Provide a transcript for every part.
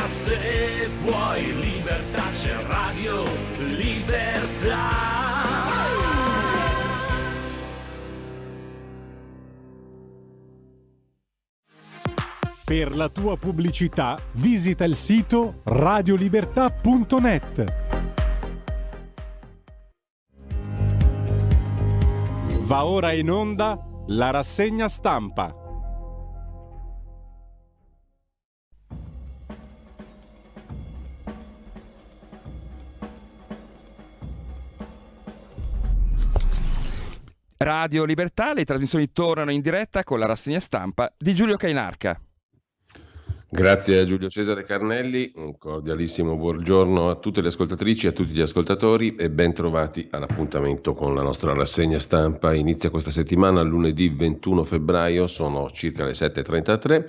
se vuoi libertà c'è Radio Libertà. Per la tua pubblicità visita il sito radiolibertà.net. Va ora in onda la rassegna stampa. Radio Libertà, le trasmissioni tornano in diretta con la rassegna stampa di Giulio Cainarca. Grazie a Giulio Cesare Carnelli, un cordialissimo buongiorno a tutte le ascoltatrici e a tutti gli ascoltatori e ben trovati all'appuntamento con la nostra rassegna stampa. Inizia questa settimana lunedì 21 febbraio, sono circa le 7.33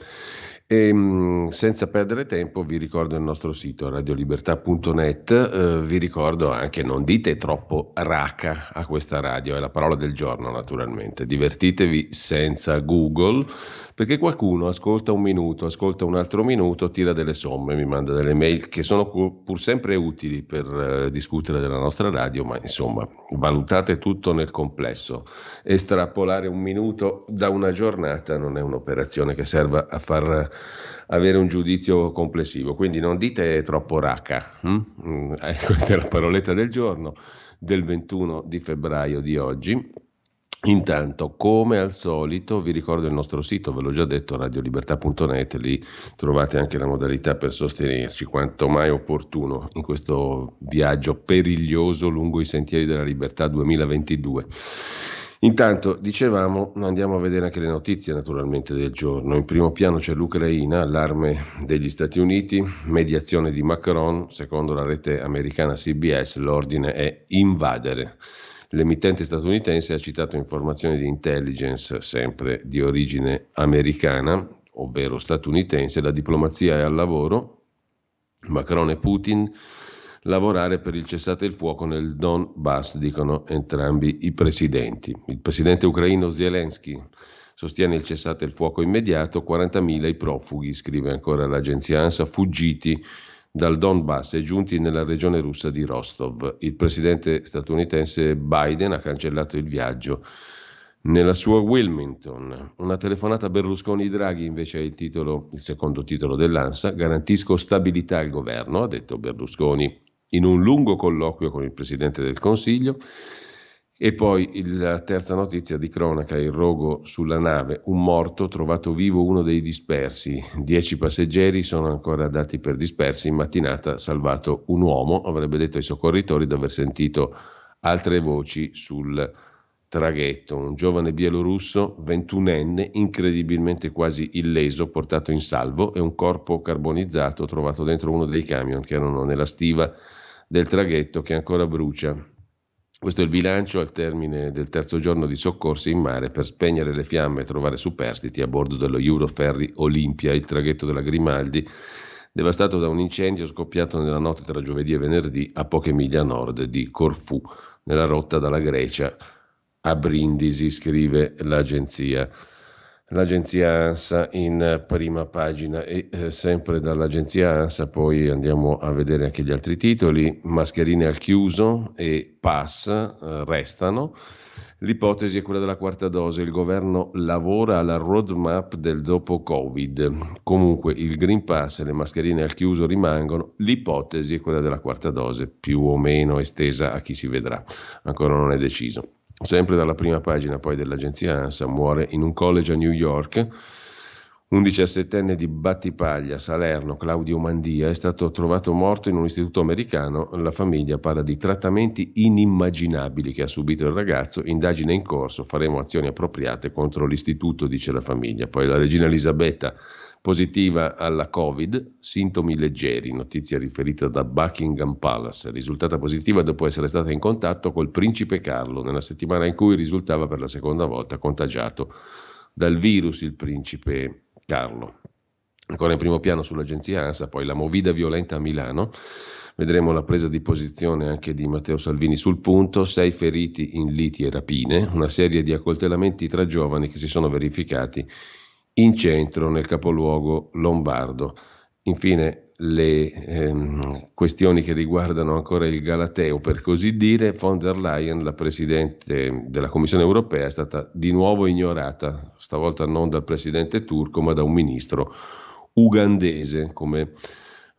e senza perdere tempo vi ricordo il nostro sito radiolibertà.net, vi ricordo anche non dite troppo raca a questa radio, è la parola del giorno naturalmente, divertitevi senza Google, perché qualcuno ascolta un minuto, ascolta un altro minuto, tira delle somme, mi manda delle mail che sono pur sempre utili per discutere della nostra radio, ma insomma valutate tutto nel complesso. Estrapolare un minuto da una giornata non è un'operazione che serva a far avere un giudizio complessivo, quindi non dite troppo raca. Questa è la paroletta del giorno del 21 di febbraio di oggi. Intanto, come al solito, vi ricordo il nostro sito, ve l'ho già detto, radiolibertà.net, lì trovate anche la modalità per sostenerci, quanto mai opportuno, in questo viaggio periglioso lungo i sentieri della libertà 2022. Intanto, dicevamo, andiamo a vedere anche le notizie naturalmente del giorno. In primo piano c'è l'Ucraina, allarme degli Stati Uniti, mediazione di Macron, secondo la rete americana CBS l'ordine è invadere. L'emittente statunitense ha citato informazioni di intelligence sempre di origine americana, ovvero statunitense, la diplomazia è al lavoro, Macron e Putin lavorare per il cessate il fuoco nel Donbass, dicono entrambi i presidenti. Il presidente ucraino Zelensky sostiene il cessate il fuoco immediato, 40.000 i profughi, scrive ancora l'agenzia ANSA, fuggiti dal Donbass e giunti nella regione russa di Rostov. Il presidente statunitense Biden ha cancellato il viaggio nella sua Wilmington. Una telefonata a Berlusconi-Draghi invece è il secondo titolo dell'ANSA. Garantisco stabilità al governo, ha detto Berlusconi in un lungo colloquio con il presidente del Consiglio. E poi la terza notizia di cronaca, il rogo sulla nave, un morto, trovato vivo uno dei dispersi, 10 passeggeri sono ancora dati per dispersi, in mattinata salvato un uomo, avrebbe detto ai soccorritori di aver sentito altre voci sul traghetto, un giovane bielorusso, 21enne, incredibilmente quasi illeso, portato in salvo e un corpo carbonizzato trovato dentro uno dei camion che erano nella stiva del traghetto che ancora brucia. Questo è il bilancio al termine del terzo giorno di soccorsi in mare per spegnere le fiamme e trovare superstiti a bordo dello Euroferry Olympia, il traghetto della Grimaldi, devastato da un incendio scoppiato nella notte tra giovedì e venerdì a poche miglia a nord di Corfù, nella rotta dalla Grecia a Brindisi, scrive l'agenzia ANSA in prima pagina. E sempre dall'agenzia ANSA poi andiamo a vedere anche gli altri titoli. Mascherine al chiuso e pass restano. L'ipotesi è quella della quarta dose, il governo lavora alla roadmap del dopo Covid. Comunque il Green Pass e le mascherine al chiuso rimangono, l'ipotesi è quella della quarta dose, più o meno estesa a chi si vedrà, ancora non è deciso. Sempre dalla prima pagina poi dell'agenzia ANSA, muore in un college a New York un 17enne di Battipaglia, Salerno, Claudio Mandia, è stato trovato morto in un istituto americano. La famiglia parla di trattamenti inimmaginabili che ha subito il ragazzo, indagine in corso, faremo azioni appropriate contro l'istituto, dice la famiglia. Poi la regina Elisabetta positiva alla Covid, sintomi leggeri, notizia riferita da Buckingham Palace, risultata positiva dopo essere stata in contatto col principe Carlo nella settimana in cui risultava per la seconda volta contagiato dal virus il principe Carlo. Ancora in primo piano sull'agenzia ANSA, poi la movida violenta a Milano, vedremo la presa di posizione anche di Matteo Salvini sul punto, 6 feriti in liti e rapine, una serie di accoltellamenti tra giovani che si sono verificati in centro nel capoluogo lombardo. Infine le questioni che riguardano ancora il Galateo, per così dire, von der Leyen, la Presidente della Commissione europea, è stata di nuovo ignorata, stavolta non dal Presidente turco ma da un ministro ugandese, come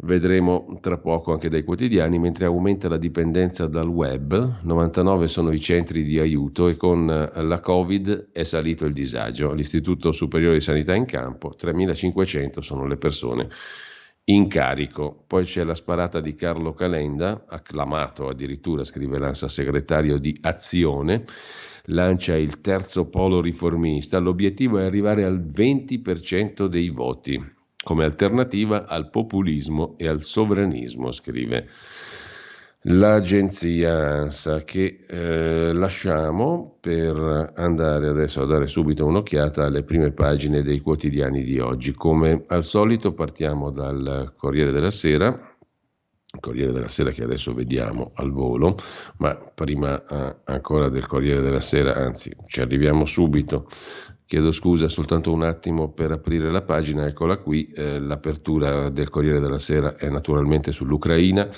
vedremo tra poco anche dai quotidiani, mentre aumenta la dipendenza dal web, 99 sono i centri di aiuto e con la Covid è salito il disagio. L'Istituto Superiore di Sanità in campo, 3.500 sono le persone in carico. Poi c'è la sparata di Carlo Calenda, acclamato addirittura, scrive l'ANSA, segretario di Azione, lancia il terzo polo riformista, l'obiettivo è arrivare al 20% dei voti, come alternativa al populismo e al sovranismo, scrive l'agenzia ANSA, che lasciamo per andare adesso a dare subito un'occhiata alle prime pagine dei quotidiani di oggi. Come al solito partiamo dal Corriere della Sera, il Corriere della Sera che adesso vediamo al volo, ma prima ancora del Corriere della Sera, anzi ci arriviamo subito. Chiedo scusa, soltanto un attimo per aprire la pagina, eccola qui, l'apertura del Corriere della Sera è naturalmente sull'Ucraina,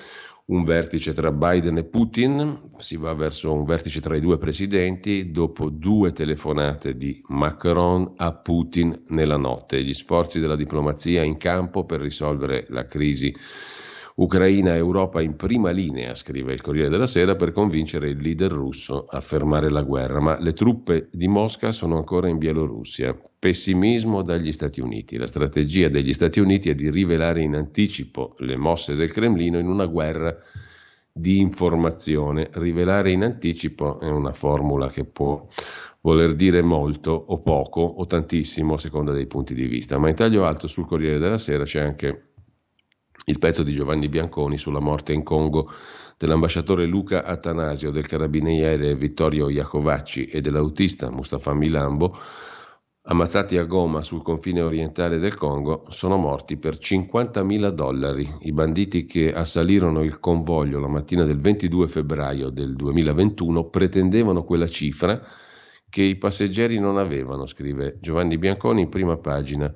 un vertice tra Biden e Putin, si va verso un vertice tra i due presidenti dopo 2 telefonate di Macron a Putin nella notte, gli sforzi della diplomazia in campo per risolvere la crisi Ucraina e Europa in prima linea, scrive il Corriere della Sera, per convincere il leader russo a fermare la guerra, ma le truppe di Mosca sono ancora in Bielorussia. Pessimismo dagli Stati Uniti. La strategia degli Stati Uniti è di rivelare in anticipo le mosse del Cremlino in una guerra di informazione. Rivelare in anticipo è una formula che può voler dire molto o poco o tantissimo a seconda dei punti di vista, ma in taglio alto sul Corriere della Sera c'è anche il pezzo di Giovanni Bianconi sulla morte in Congo dell'ambasciatore Luca Attanasio, del carabiniere Vittorio Iacovacci e dell'autista Mustafa Milambo, ammazzati a Goma sul confine orientale del Congo, sono morti per $50.000. I banditi che assalirono il convoglio la mattina del 22 febbraio del 2021 pretendevano quella cifra che i passeggeri non avevano, scrive Giovanni Bianconi in prima pagina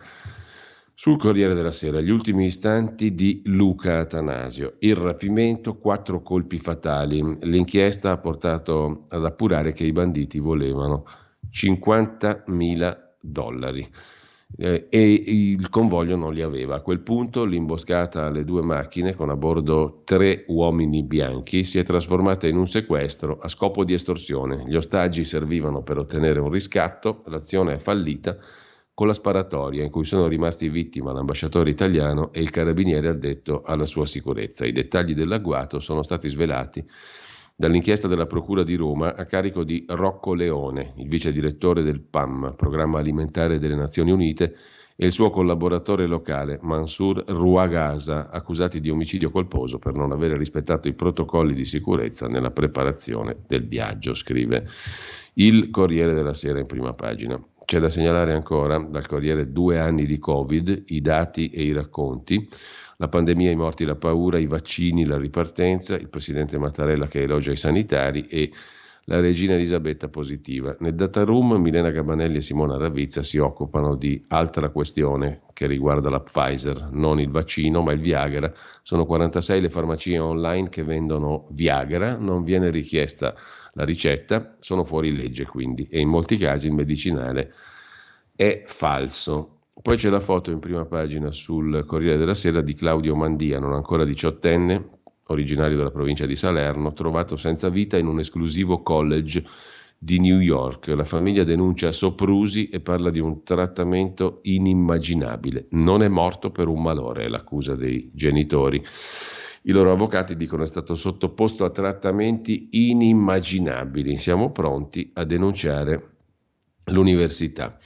sul Corriere della Sera. Gli ultimi istanti di Luca Attanasio, il rapimento, 4 colpi fatali. L'inchiesta ha portato ad appurare che i banditi volevano $50.000 e il convoglio non li aveva. A quel punto l'imboscata alle 2 macchine con a bordo 3 uomini bianchi si è trasformata in un sequestro a scopo di estorsione. Gli ostaggi servivano per ottenere un riscatto, l'azione è fallita con la sparatoria in cui sono rimasti vittima l'ambasciatore italiano e il carabiniere addetto alla sua sicurezza. I dettagli dell'agguato sono stati svelati dall'inchiesta della Procura di Roma a carico di Rocco Leone, il vice direttore del PAM, Programma Alimentare delle Nazioni Unite, e il suo collaboratore locale Mansour Rouagasa, accusati di omicidio colposo per non aver rispettato i protocolli di sicurezza nella preparazione del viaggio, scrive il Corriere della Sera in prima pagina. C'è da segnalare ancora dal Corriere 2 anni di Covid, i dati e i racconti, la pandemia, i morti, la paura, i vaccini, la ripartenza, il presidente Mattarella che elogia i sanitari e la regina Elisabetta positiva. Nel data room Milena Gabanelli e Simona Ravizza si occupano di altra questione che riguarda la Pfizer, non il vaccino ma il Viagra. Sono 46 le farmacie online che vendono Viagra, non viene richiesta la ricetta, sono fuori legge quindi, e in molti casi il medicinale è falso. Poi c'è la foto in prima pagina sul Corriere della Sera di Claudio Mandia, non ancora 18enne, originario della provincia di Salerno, trovato senza vita in un esclusivo college di New York. La famiglia denuncia soprusi e parla di un trattamento inimmaginabile. Non è morto per un malore, è l'accusa dei genitori. I loro avvocati dicono è stato sottoposto a trattamenti inimmaginabili. Siamo pronti a denunciare l'università.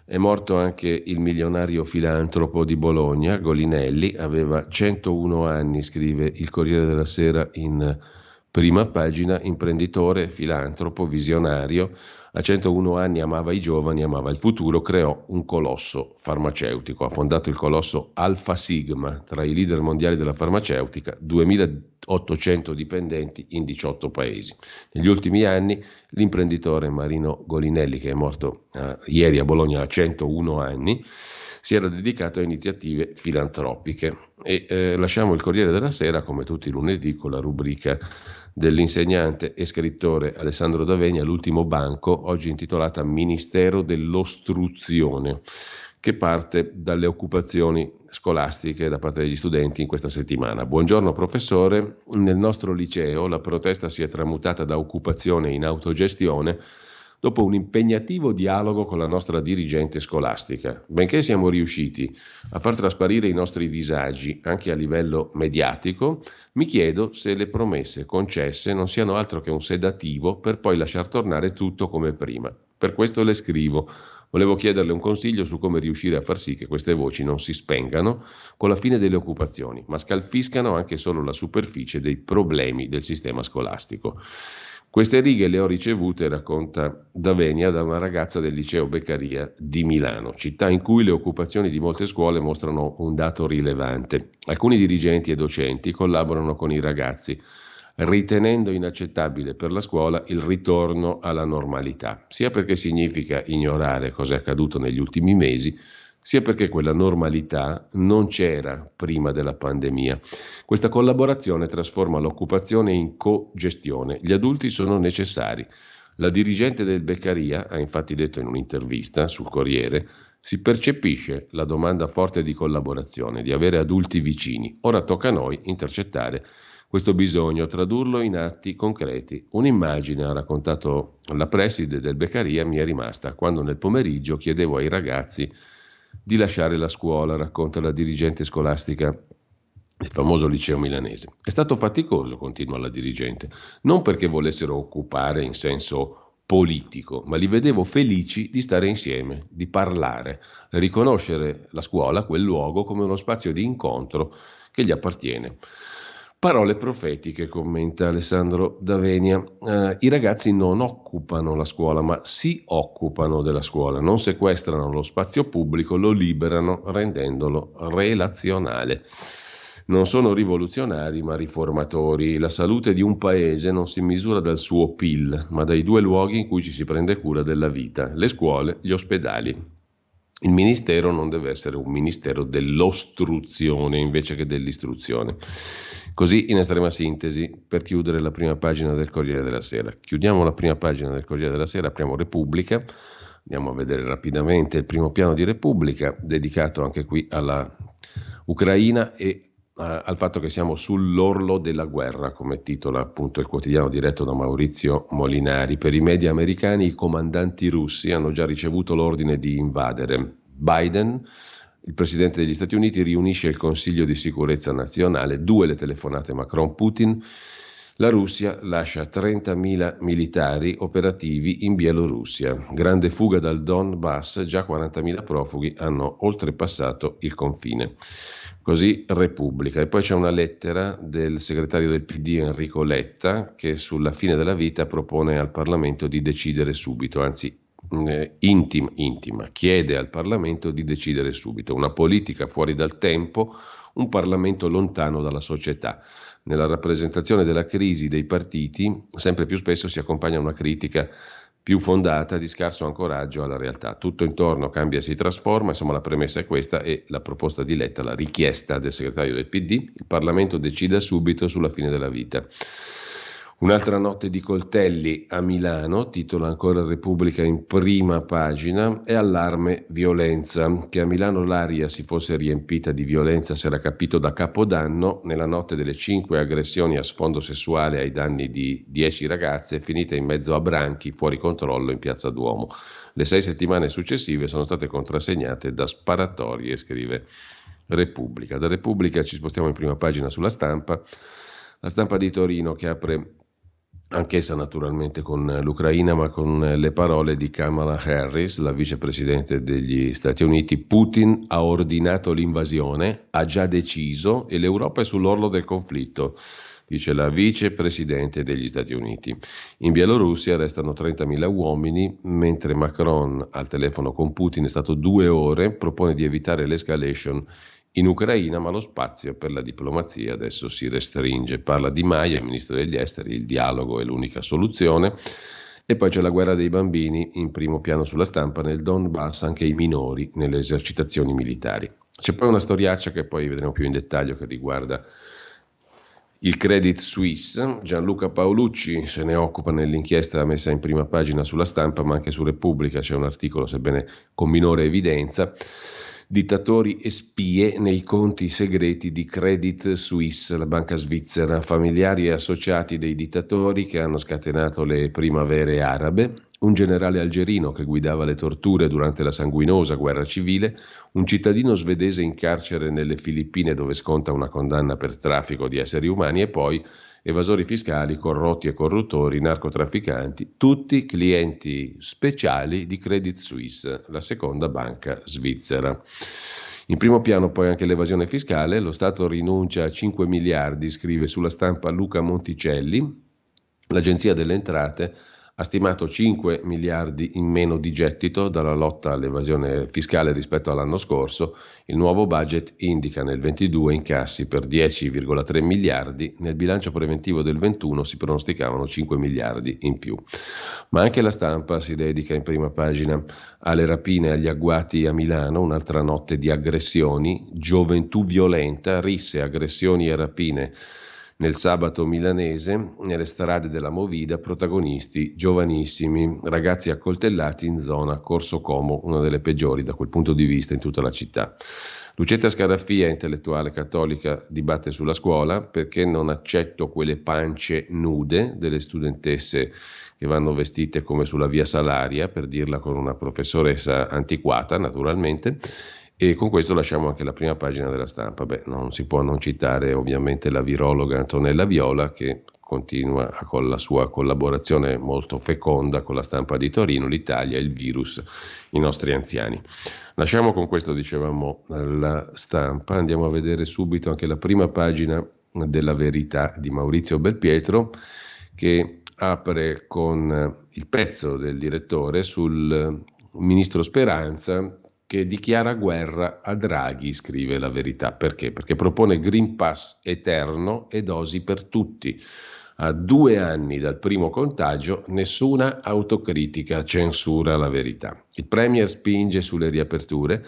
È morto anche il milionario filantropo di Bologna, Golinelli, aveva 101 anni, scrive il Corriere della Sera in prima pagina, imprenditore, filantropo, visionario. A 101 anni amava i giovani, amava il futuro, creò un colosso farmaceutico. Ha fondato il colosso Alfa Sigma, tra i leader mondiali della farmaceutica, 2.800 dipendenti in 18 paesi. Negli ultimi anni l'imprenditore Marino Golinelli, che è morto ieri a Bologna a 101 anni, si era dedicato a iniziative filantropiche. E lasciamo il Corriere della Sera, come tutti i lunedì, con la rubrica dell'insegnante e scrittore Alessandro D'Avenia, L'ultimo banco, oggi intitolata Ministero dell'Ostruzione, che parte dalle occupazioni scolastiche da parte degli studenti in questa settimana. Buongiorno professore, nel nostro liceo la protesta si è tramutata da occupazione in autogestione dopo un impegnativo dialogo con la nostra dirigente scolastica. Benché siamo riusciti a far trasparire i nostri disagi anche a livello mediatico, mi chiedo se le promesse concesse non siano altro che un sedativo per poi lasciar tornare tutto come prima. Per questo le scrivo. Volevo chiederle un consiglio su come riuscire a far sì che queste voci non si spengano con la fine delle occupazioni, ma scalfiscano anche solo la superficie dei problemi del sistema scolastico. Queste righe le ho ricevute, racconta D'Avenia, da una ragazza del liceo Beccaria di Milano, città in cui le occupazioni di molte scuole mostrano un dato rilevante. Alcuni dirigenti e docenti collaborano con i ragazzi, ritenendo inaccettabile per la scuola il ritorno alla normalità, sia perché significa ignorare cosa è accaduto negli ultimi mesi, sia perché quella normalità non c'era prima della pandemia. Questa collaborazione trasforma l'occupazione in co-gestione. Gli adulti sono necessari. La dirigente del Beccaria ha infatti detto in un'intervista sul Corriere: si percepisce la domanda forte di collaborazione, di avere adulti vicini. Ora tocca a noi intercettare questo bisogno, tradurlo in atti concreti. Un'immagine, ha raccontato la preside del Beccaria, mi è rimasta quando nel pomeriggio chiedevo ai ragazzi di lasciare la scuola, racconta la dirigente scolastica del famoso liceo milanese. È stato faticoso, continua la dirigente, non perché volessero occupare in senso politico, ma li vedevo felici di stare insieme, di parlare, riconoscere la scuola, quel luogo, come uno spazio di incontro che gli appartiene. Parole profetiche, commenta Alessandro D'Avenia. I ragazzi non occupano la scuola, ma si occupano della scuola, non sequestrano lo spazio pubblico, lo liberano rendendolo relazionale. Non sono rivoluzionari, ma riformatori. La salute di un paese non si misura dal suo PIL, ma dai due luoghi in cui ci si prende cura della vita, le scuole, gli ospedali. Il ministero non deve essere un ministero dell'ostruzione invece che dell'istruzione. Così, in estrema sintesi, per chiudere la prima pagina del Corriere della Sera. Chiudiamo la prima pagina del Corriere della Sera, apriamo Repubblica, andiamo a vedere rapidamente il primo piano di Repubblica, dedicato anche qui alla Ucraina e al fatto che siamo sull'orlo della guerra, come titola appunto il quotidiano diretto da Maurizio Molinari. Per i media americani i comandanti russi hanno già ricevuto l'ordine di invadere. Biden, il presidente degli Stati Uniti, riunisce il Consiglio di sicurezza nazionale, 2 le telefonate Macron-Putin. La Russia lascia 30.000 militari operativi in Bielorussia. Grande fuga dal Donbass, già 40.000 profughi hanno oltrepassato il confine. Così Repubblica. E poi c'è una lettera del segretario del PD Enrico Letta che sulla fine della vita propone al Parlamento di decidere subito, anzi intima, chiede al Parlamento di decidere subito. Una politica fuori dal tempo, un Parlamento lontano dalla società. Nella rappresentazione della crisi dei partiti sempre più spesso si accompagna una critica più fondata di scarso ancoraggio alla realtà. Tutto intorno cambia e si trasforma, insomma la premessa è questa e la proposta di Letta, la richiesta del segretario del PD, il Parlamento decida subito sulla fine della vita. Un'altra notte di coltelli a Milano, titola ancora Repubblica in prima pagina, e allarme violenza. Che a Milano l'aria si fosse riempita di violenza si era capito da Capodanno. Nella notte delle 5 aggressioni a sfondo sessuale ai danni di 10 ragazze, finite in mezzo a branchi fuori controllo in Piazza Duomo. Le 6 settimane successive sono state contrassegnate da sparatorie, scrive Repubblica. Da Repubblica ci spostiamo in prima pagina sulla Stampa. La Stampa di Torino che apre anch'essa naturalmente con l'Ucraina, ma con le parole di Kamala Harris, la vicepresidente degli Stati Uniti. Putin ha ordinato l'invasione, ha già deciso e l'Europa è sull'orlo del conflitto, dice la vicepresidente degli Stati Uniti. In Bielorussia restano 30.000 uomini, mentre Macron al telefono con Putin è stato 2 ore, propone di evitare l'escalation in Ucraina, ma lo spazio per la diplomazia adesso si restringe. Parla Di Maio, il ministro degli esteri, il dialogo è l'unica soluzione. E poi c'è la guerra dei bambini in primo piano sulla stampa, nel Donbass anche i minori nelle esercitazioni militari. C'è poi una storiaccia che poi vedremo più in dettaglio che riguarda il Credit Suisse. Gianluca Paolucci se ne occupa nell'inchiesta messa in prima pagina sulla stampa, ma anche su Repubblica c'è un articolo, sebbene con minore evidenza. Dittatori e spie nei conti segreti di Credit Suisse, la banca svizzera, familiari e associati dei dittatori che hanno scatenato le primavere arabe, un generale algerino che guidava le torture durante la sanguinosa guerra civile, un cittadino svedese in carcere nelle Filippine dove sconta una condanna per traffico di esseri umani e poi evasori fiscali, corrotti e corruttori, narcotrafficanti, tutti clienti speciali di Credit Suisse, la seconda banca svizzera. In primo piano poi anche l'evasione fiscale, lo Stato rinuncia a 5 miliardi, scrive sulla stampa Luca Monticelli, l'Agenzia delle Entrate ha stimato 5 miliardi in meno di gettito dalla lotta all'evasione fiscale rispetto all'anno scorso. Il nuovo budget indica nel 22 incassi per 10,3 miliardi, nel bilancio preventivo del 21 si pronosticavano 5 miliardi in più. Ma anche la stampa si dedica in prima pagina alle rapine e agli agguati a Milano, un'altra notte di aggressioni, gioventù violenta, risse, aggressioni e rapine. Nel sabato milanese, nelle strade della Movida, protagonisti giovanissimi, ragazzi accoltellati in zona Corso Como, una delle peggiori da quel punto di vista in tutta la città. Lucetta Scarafia, intellettuale cattolica, dibatte sulla scuola perché non accetto quelle pance nude delle studentesse che vanno vestite come sulla via Salaria, per dirla con una professoressa antiquata naturalmente. E con questo lasciamo anche la prima pagina della stampa. Non si può non citare ovviamente la virologa Antonella Viola che continua con la sua collaborazione molto feconda con la stampa di Torino, l'Italia, il virus, i nostri anziani. Lasciamo con questo, dicevamo, la stampa, andiamo a vedere subito anche la prima pagina della Verità di Maurizio Belpietro che apre con il pezzo del direttore sul ministro Speranza che dichiara guerra a Draghi, scrive la Verità. Perché? Perché propone Green Pass eterno e dosi per tutti. A 2 anni dal primo contagio, nessuna autocritica, censura la Verità. Il Premier spinge sulle riaperture,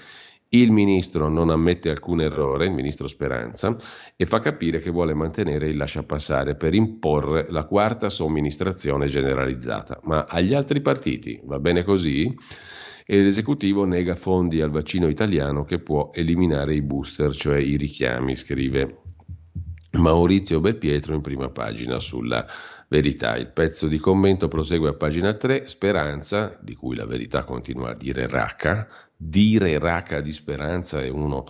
il ministro non ammette alcun errore, il ministro Speranza, e fa capire che vuole mantenere il lasciapassare per imporre la quarta somministrazione generalizzata. Ma agli altri partiti va bene così? E l'esecutivo nega fondi al vaccino italiano che può eliminare i booster, cioè i richiami, scrive Maurizio Belpietro in prima pagina sulla Verità. Il pezzo di commento prosegue a pagina 3, Speranza, di cui la Verità continua a dire raca di Speranza è uno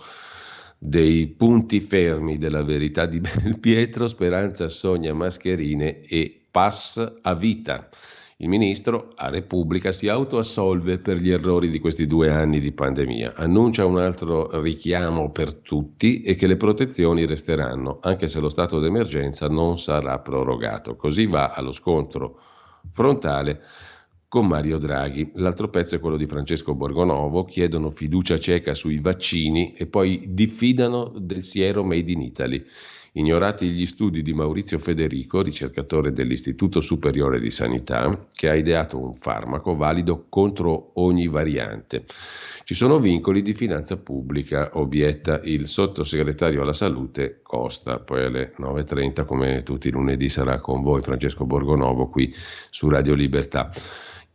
dei punti fermi della Verità di Belpietro. Speranza sogna mascherine e pass a vita. Il ministro a Repubblica si autoassolve per gli errori di questi 2 anni di pandemia, annuncia un altro richiamo per tutti e che le protezioni resteranno, anche se lo stato d'emergenza non sarà prorogato. Così va allo scontro frontale con Mario Draghi. L'altro pezzo è quello di Francesco Borgonovo, chiedono fiducia cieca sui vaccini e poi diffidano del siero made in Italy. Ignorati gli studi di Maurizio Federico, ricercatore dell'Istituto Superiore di Sanità, che ha ideato un farmaco valido contro ogni variante. Ci sono vincoli di finanza pubblica, obietta il sottosegretario alla Salute Costa. Poi alle 9.30, come tutti i lunedì, sarà con voi Francesco Borgonovo qui su Radio Libertà.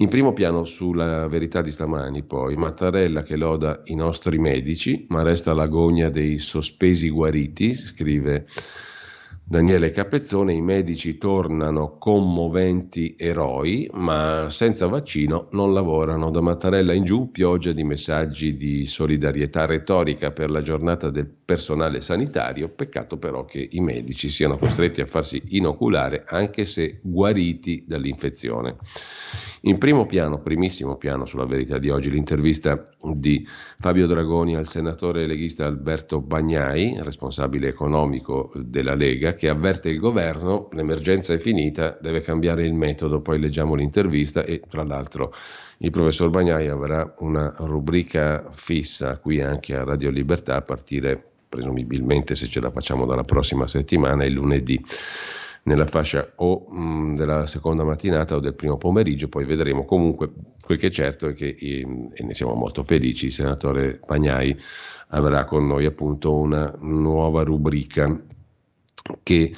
In primo piano sulla Verità di stamani poi Mattarella che loda i nostri medici, ma resta l'agonia dei sospesi guariti, scrive Daniele Capezzone, i medici tornano commoventi eroi, ma senza vaccino non lavorano. Da Mattarella in giù pioggia di messaggi di solidarietà retorica per la giornata del personale sanitario, peccato però che i medici siano costretti a farsi inoculare anche se guariti dall'infezione. In primo piano, primissimo piano sulla Verità di oggi, l'intervista di Fabio Dragoni al senatore leghista Alberto Bagnai, responsabile economico della Lega, che avverte il governo, l'emergenza è finita, deve cambiare il metodo. Poi leggiamo l'intervista e tra l'altro il professor Bagnai avrà una rubrica fissa qui anche a Radio Libertà a partire presumibilmente, se ce la facciamo, dalla prossima settimana, il lunedì. nella fascia o della seconda mattinata o del primo pomeriggio, poi vedremo. Comunque quel che è certo è che, e ne siamo molto felici, il senatore Bagnai avrà con noi appunto una nuova rubrica che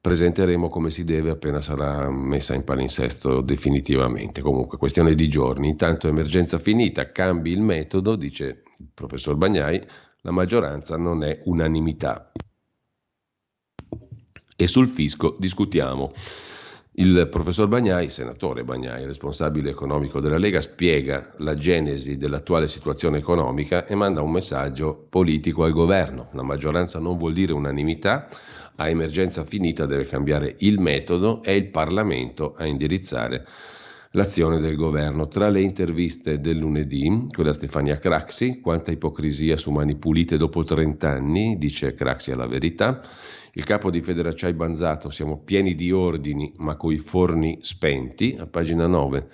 presenteremo come si deve appena sarà messa in palinsesto definitivamente. Comunque questione di giorni. Intanto emergenza finita, cambi il metodo, dice il professor Bagnai, la maggioranza non è unanimità. E sul fisco discutiamo. Il professor Bagnai, senatore Bagnai, responsabile economico della Lega, spiega la genesi dell'attuale situazione economica e manda un messaggio politico al governo. La maggioranza non vuol dire unanimità, a emergenza finita deve cambiare il metodo, è il Parlamento a indirizzare l'azione del governo. Tra le interviste del lunedì, quella a Stefania Craxi, quanta ipocrisia su Mani Pulite dopo 30 anni, dice Craxi alla Verità. Il capo di Federacciai Banzato, siamo pieni di ordini ma coi forni spenti, a pagina 9.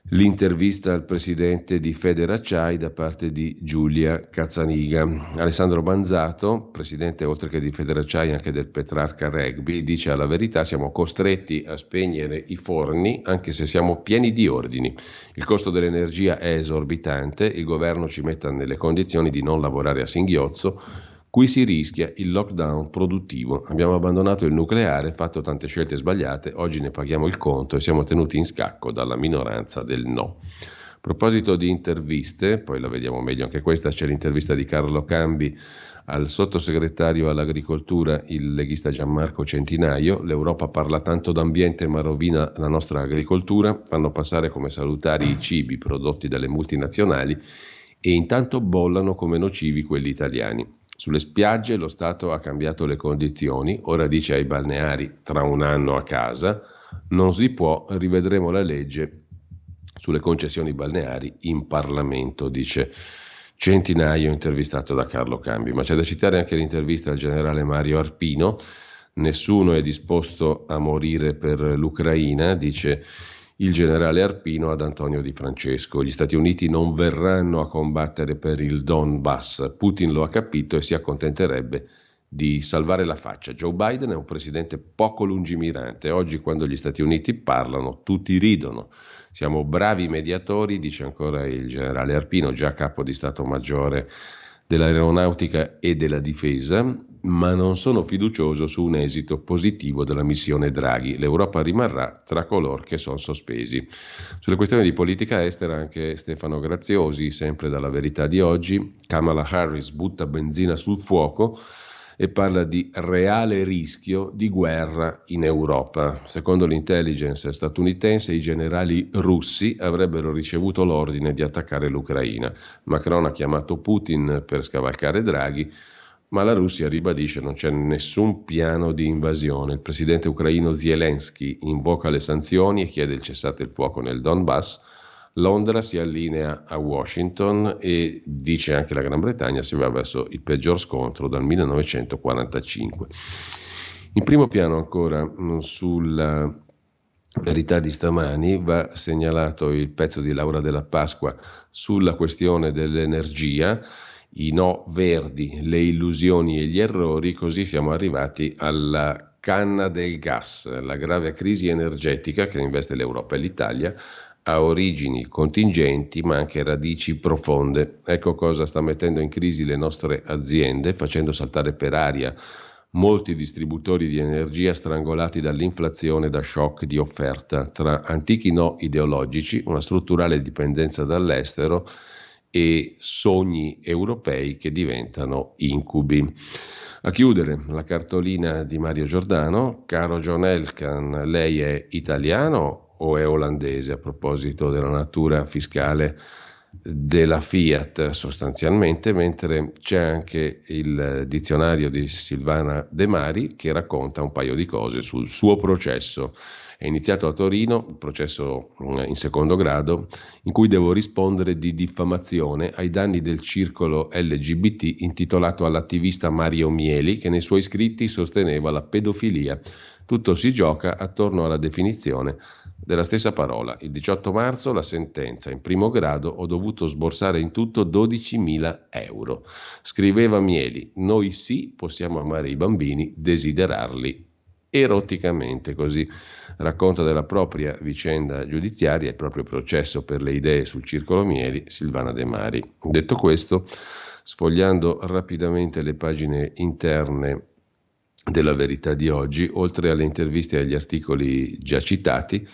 L'intervista al presidente di Federacciai da parte di Giulia Cazzaniga. Alessandro Banzato, presidente oltre che di Federacciai anche del Petrarca Rugby, dice alla Verità siamo costretti a spegnere i forni anche se siamo pieni di ordini. Il costo dell'energia è esorbitante, il governo ci metta nelle condizioni di non lavorare a singhiozzo. Qui si rischia il lockdown produttivo. Abbiamo abbandonato il nucleare, fatto tante scelte sbagliate, oggi ne paghiamo il conto e siamo tenuti in scacco dalla minoranza del no. A proposito di interviste, poi la vediamo meglio anche questa, c'è l'intervista di Carlo Cambi al sottosegretario all'agricoltura, il leghista Gianmarco Centinaio. L'Europa parla tanto d'ambiente ma rovina la nostra agricoltura, fanno passare come salutari i cibi prodotti dalle multinazionali e intanto bollano come nocivi quelli italiani. Sulle spiagge lo Stato ha cambiato le condizioni, ora dice ai balneari tra un anno a casa, non si può, rivedremo la legge sulle concessioni balneari in Parlamento, dice Centinaio intervistato da Carlo Cambi. Ma c'è da citare anche l'intervista al generale Mario Arpino, nessuno è disposto a morire per l'Ucraina, dice il generale Arpino ad Antonio Di Francesco. Gli Stati Uniti non verranno a combattere per il Donbass. Putin lo ha capito e si accontenterebbe di salvare la faccia. Joe Biden è un presidente poco lungimirante. Oggi quando gli Stati Uniti parlano tutti ridono. Siamo bravi mediatori, dice ancora il generale Arpino, già capo di Stato Maggiore dell'aeronautica e della difesa, ma non sono fiducioso su un esito positivo della missione Draghi. L'Europa rimarrà tra coloro che sono sospesi. Sulle questioni di politica estera anche Stefano Graziosi, sempre dalla Verità di oggi. Kamala Harris butta benzina sul fuoco e parla di reale rischio di guerra in Europa. Secondo l'intelligence statunitense i generali russi avrebbero ricevuto l'ordine di attaccare l'Ucraina. Macron ha chiamato Putin per scavalcare Draghi, ma la Russia ribadisce non c'è nessun piano di invasione. Il presidente ucraino Zelensky invoca le sanzioni e chiede il cessate il fuoco nel Donbass. Londra si allinea a Washington e dice anche la Gran Bretagna si va verso il peggior scontro dal 1945. In primo piano ancora sulla Verità di stamani va segnalato il pezzo di Laura Della Pasqua sulla questione dell'energia, i no verdi, le illusioni e gli errori, così siamo arrivati alla canna del gas, la grave crisi energetica che investe l'Europa e l'Italia ha origini contingenti ma anche radici profonde. Ecco cosa sta mettendo in crisi le nostre aziende, facendo saltare per aria molti distributori di energia strangolati dall'inflazione da shock di offerta, tra antichi no ideologici, una strutturale dipendenza dall'estero e sogni europei che diventano incubi. A chiudere la cartolina di Mario Giordano. Caro John Elkann, lei è italiano o è olandese a proposito della natura fiscale della Fiat sostanzialmente, mentre c'è anche il dizionario di Silvana De Mari che racconta un paio di cose sul suo processo. È iniziato a Torino, il processo in secondo grado, in cui devo rispondere di diffamazione ai danni del circolo LGBT intitolato all'attivista Mario Mieli, che nei suoi scritti sosteneva la pedofilia. Tutto si gioca attorno alla definizione della stessa parola. Il 18 marzo la sentenza in primo grado, ho dovuto sborsare in tutto 12.000 euro. Scriveva Mieli, noi sì possiamo amare i bambini, desiderarli eroticamente, così racconta della propria vicenda giudiziaria, il proprio processo per le idee sul Circolo Mieli, Silvana De Mari. Detto questo, sfogliando rapidamente le pagine interne della Verità di oggi, oltre alle interviste e agli articoli già citati,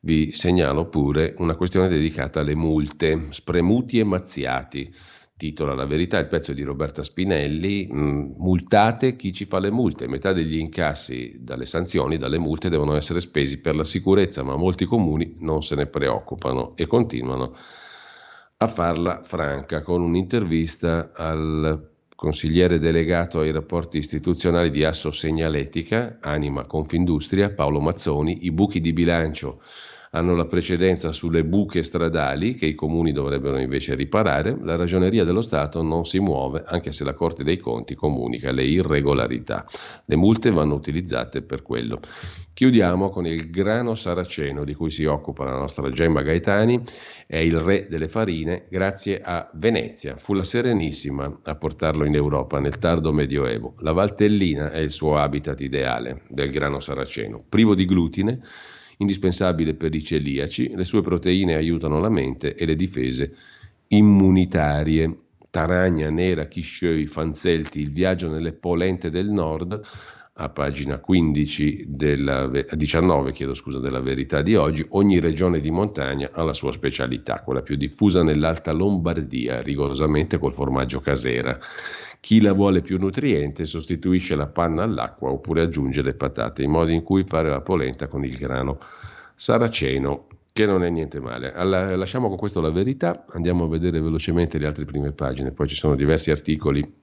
vi segnalo pure una questione dedicata alle multe, spremuti e mazziati. Titola La Verità, il pezzo di Roberta Spinelli, multate chi ci fa le multe. Metà degli incassi dalle sanzioni, dalle multe, devono essere spesi per la sicurezza, ma molti comuni non se ne preoccupano e continuano a farla franca, con un'intervista al consigliere delegato ai rapporti istituzionali di Asso Segnaletica, Anima Confindustria, Paolo Mazzoni. I buchi di bilancio hanno la precedenza sulle buche stradali che i comuni dovrebbero invece riparare. La Ragioneria dello Stato non si muove, anche se la Corte dei Conti comunica le irregolarità. Le multe vanno utilizzate per quello. Chiudiamo con il grano saraceno di cui si occupa la nostra Gemma Gaetani. È il re delle farine grazie a Venezia. Fu la Serenissima a portarlo in Europa nel tardo Medioevo. La Valtellina è il suo habitat ideale del grano saraceno, privo di glutine, indispensabile per i celiaci. Le sue proteine aiutano la mente e le difese immunitarie. Taragna, nera, chisceux, fanzelti, il viaggio nelle polente del nord, a pagina 19 della Verità di oggi. Ogni regione di montagna ha la sua specialità, quella più diffusa nell'Alta Lombardia, rigorosamente col formaggio casera. Chi la vuole più nutriente sostituisce la panna all'acqua oppure aggiunge le patate, in modo in cui fare la polenta con il grano saraceno, che non è niente male. Lasciamo con questo La Verità, andiamo a vedere velocemente le altre prime pagine, poi ci sono diversi articoli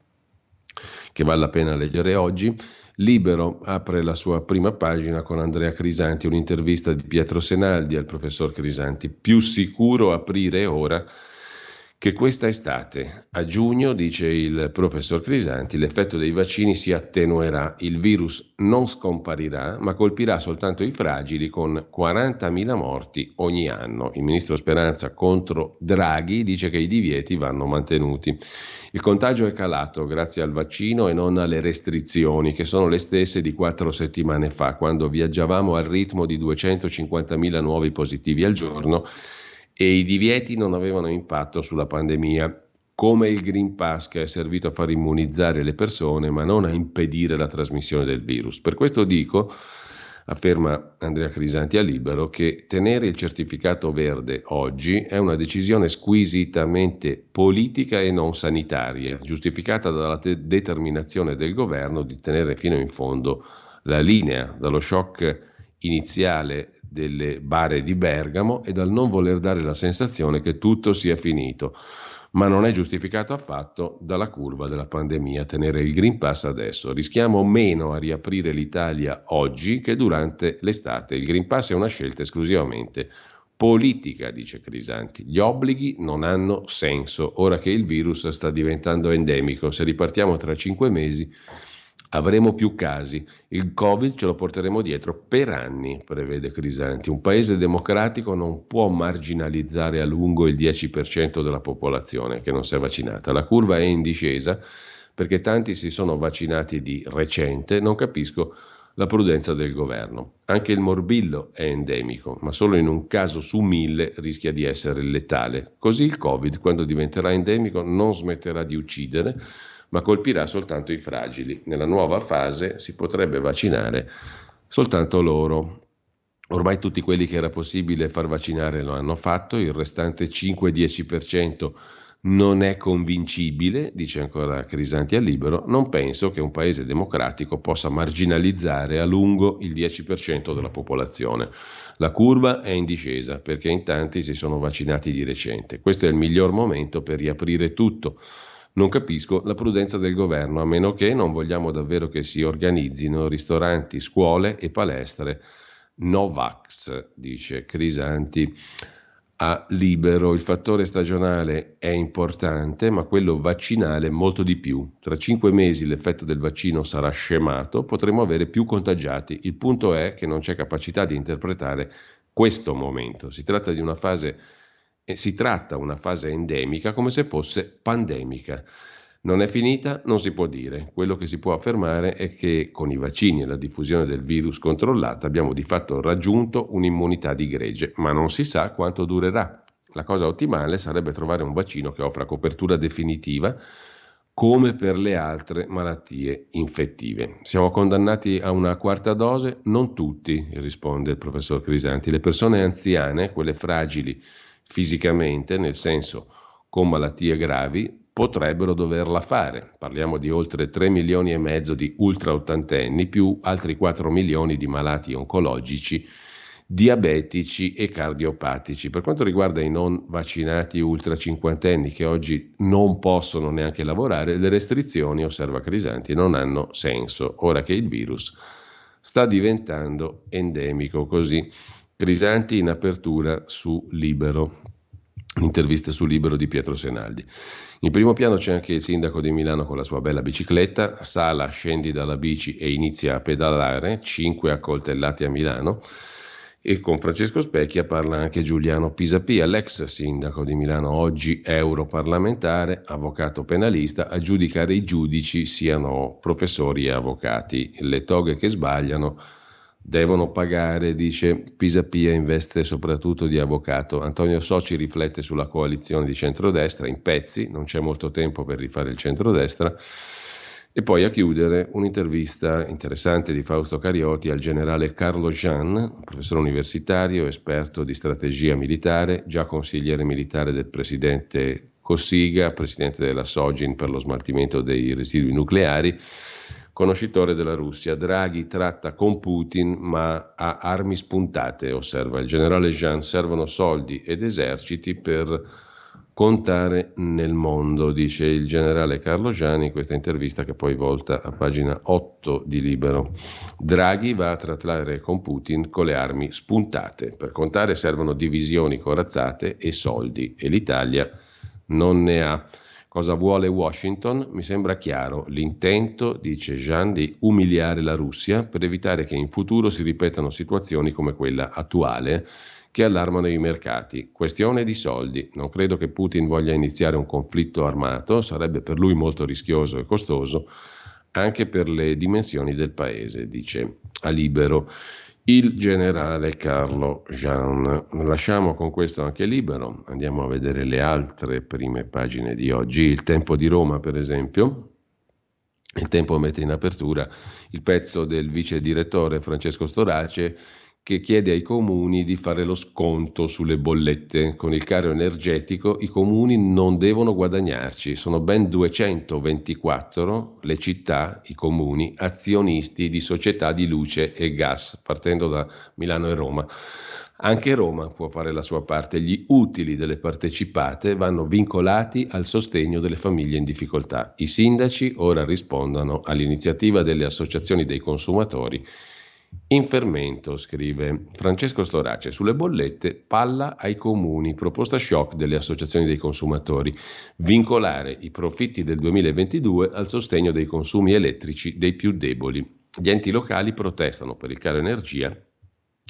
che vale la pena leggere oggi. Libero apre la sua prima pagina con Andrea Crisanti, un'intervista di Pietro Senaldi al professor Crisanti. Più sicuro aprire ora che questa estate. A giugno, dice il professor Crisanti, l'effetto dei vaccini si attenuerà, il virus non scomparirà, ma colpirà soltanto i fragili con 40.000 morti ogni anno. Il ministro Speranza contro Draghi dice che i divieti vanno mantenuti. Il contagio è calato grazie al vaccino e non alle restrizioni, che sono le stesse di 4 settimane fa, quando viaggiavamo al ritmo di 250.000 nuovi positivi al giorno e i divieti non avevano impatto sulla pandemia, come il Green Pass, che è servito a far immunizzare le persone ma non a impedire la trasmissione del virus. Per questo dico, afferma Andrea Crisanti a Libero, che tenere il certificato verde oggi è una decisione squisitamente politica e non sanitaria, giustificata dalla determinazione del governo di tenere fino in fondo la linea, dallo shock iniziale delle bare di Bergamo e dal non voler dare la sensazione che tutto sia finito, ma non è giustificato affatto dalla curva della pandemia tenere il Green Pass adesso. Rischiamo meno a riaprire l'Italia oggi che durante l'estate. Il Green Pass è una scelta esclusivamente politica, dice Crisanti. Gli obblighi non hanno senso ora che il virus sta diventando endemico. Se ripartiamo tra 5 mesi avremo più casi. Il Covid ce lo porteremo dietro per anni, prevede Crisanti. Un paese democratico non può marginalizzare a lungo il 10% della popolazione che non si è vaccinata. La curva è in discesa perché tanti si sono vaccinati di recente. Non capisco la prudenza del governo. Anche il morbillo è endemico, ma solo in un caso su 1000 rischia di essere letale. Così il Covid, quando diventerà endemico, non smetterà di uccidere, ma colpirà soltanto i fragili. Nella nuova fase si potrebbe vaccinare soltanto loro. Ormai tutti quelli che era possibile far vaccinare lo hanno fatto, il restante 5-10% non è convincibile, dice ancora Crisanti a Libero. Non penso che un paese democratico possa marginalizzare a lungo il 10% della popolazione. La curva è in discesa perché in tanti si sono vaccinati di recente. Questo è il miglior momento per riaprire tutto. Non capisco la prudenza del governo, a meno che non vogliamo davvero che si organizzino ristoranti, scuole e palestre Novax, dice Crisanti a Libero. Il fattore stagionale è importante, ma quello vaccinale molto di più. Tra 5 mesi l'effetto del vaccino sarà scemato, potremo avere più contagiati. Il punto è che non c'è capacità di interpretare questo momento. Si tratta una fase endemica come se fosse pandemica. Non è finita? Non si può dire. Quello che si può affermare è che con i vaccini e la diffusione del virus controllata abbiamo di fatto raggiunto un'immunità di gregge, ma non si sa quanto durerà. La cosa ottimale sarebbe trovare un vaccino che offra copertura definitiva come per le altre malattie infettive. Siamo condannati a una quarta dose? Non tutti, risponde il professor Crisanti. Le persone anziane, quelle fragili fisicamente, nel senso con malattie gravi, potrebbero doverla fare. Parliamo di oltre 3 milioni e mezzo di ultraottantenni più altri 4 milioni di malati oncologici, diabetici e cardiopatici. Per quanto riguarda i non vaccinati ultracinquantenni che oggi non possono neanche lavorare, le restrizioni, osserva Crisanti, non hanno senso ora che il virus sta diventando endemico. Così Crisanti in apertura su Libero, l'intervista su Libero di Pietro Senaldi. In primo piano c'è anche il sindaco di Milano con la sua bella bicicletta. Sala, scendi dalla bici e inizia a pedalare, 5 accoltellati a Milano. E con Francesco Specchia parla anche Giuliano Pisapia, l'ex sindaco di Milano, oggi europarlamentare, avvocato penalista. A giudicare i giudici siano professori e avvocati. Le toghe che sbagliano devono pagare, dice Pisapia, in veste soprattutto di avvocato. Antonio Soci riflette sulla coalizione di centrodestra in pezzi, non c'è molto tempo per rifare il centrodestra. E poi a chiudere un'intervista interessante di Fausto Carioti al generale Carlo Jean, professore universitario, esperto di strategia militare, già consigliere militare del presidente Cossiga, presidente della Sogin per lo smaltimento dei residui nucleari, conoscitore della Russia. Draghi tratta con Putin ma ha armi spuntate, osserva il generale Jean. Servono soldi ed eserciti per contare nel mondo, dice il generale Carlo Giani in questa intervista che poi volta a pagina 8 di Libero. Draghi va a trattare con Putin con le armi spuntate. Per contare servono divisioni corazzate e soldi e l'Italia non ne ha. Cosa vuole Washington? Mi sembra chiaro. L'intento, dice Jean, di umiliare la Russia per evitare che in futuro si ripetano situazioni come quella attuale che allarmano i mercati. Questione di soldi. Non credo che Putin voglia iniziare un conflitto armato, sarebbe per lui molto rischioso e costoso, anche per le dimensioni del paese, dice a Libero il generale Carlo Jean. Lasciamo con questo anche Libero, andiamo a vedere le altre prime pagine di oggi. Il Tempo di Roma, per esempio. Il Tempo mette in apertura il pezzo del vice direttore Francesco Storace che chiede ai comuni di fare lo sconto sulle bollette. Con il caro energetico i comuni non devono guadagnarci, sono ben 224 le città, i comuni, azionisti di società di luce e gas, partendo da Milano e Roma. Anche Roma può fare la sua parte, gli utili delle partecipate vanno vincolati al sostegno delle famiglie in difficoltà. I sindaci ora rispondano all'iniziativa delle associazioni dei consumatori in fermento, scrive Francesco Storace. Sulle bollette, palla ai comuni, proposta shock delle associazioni dei consumatori, vincolare i profitti del 2022 al sostegno dei consumi elettrici dei più deboli. Gli enti locali protestano per il caro energia,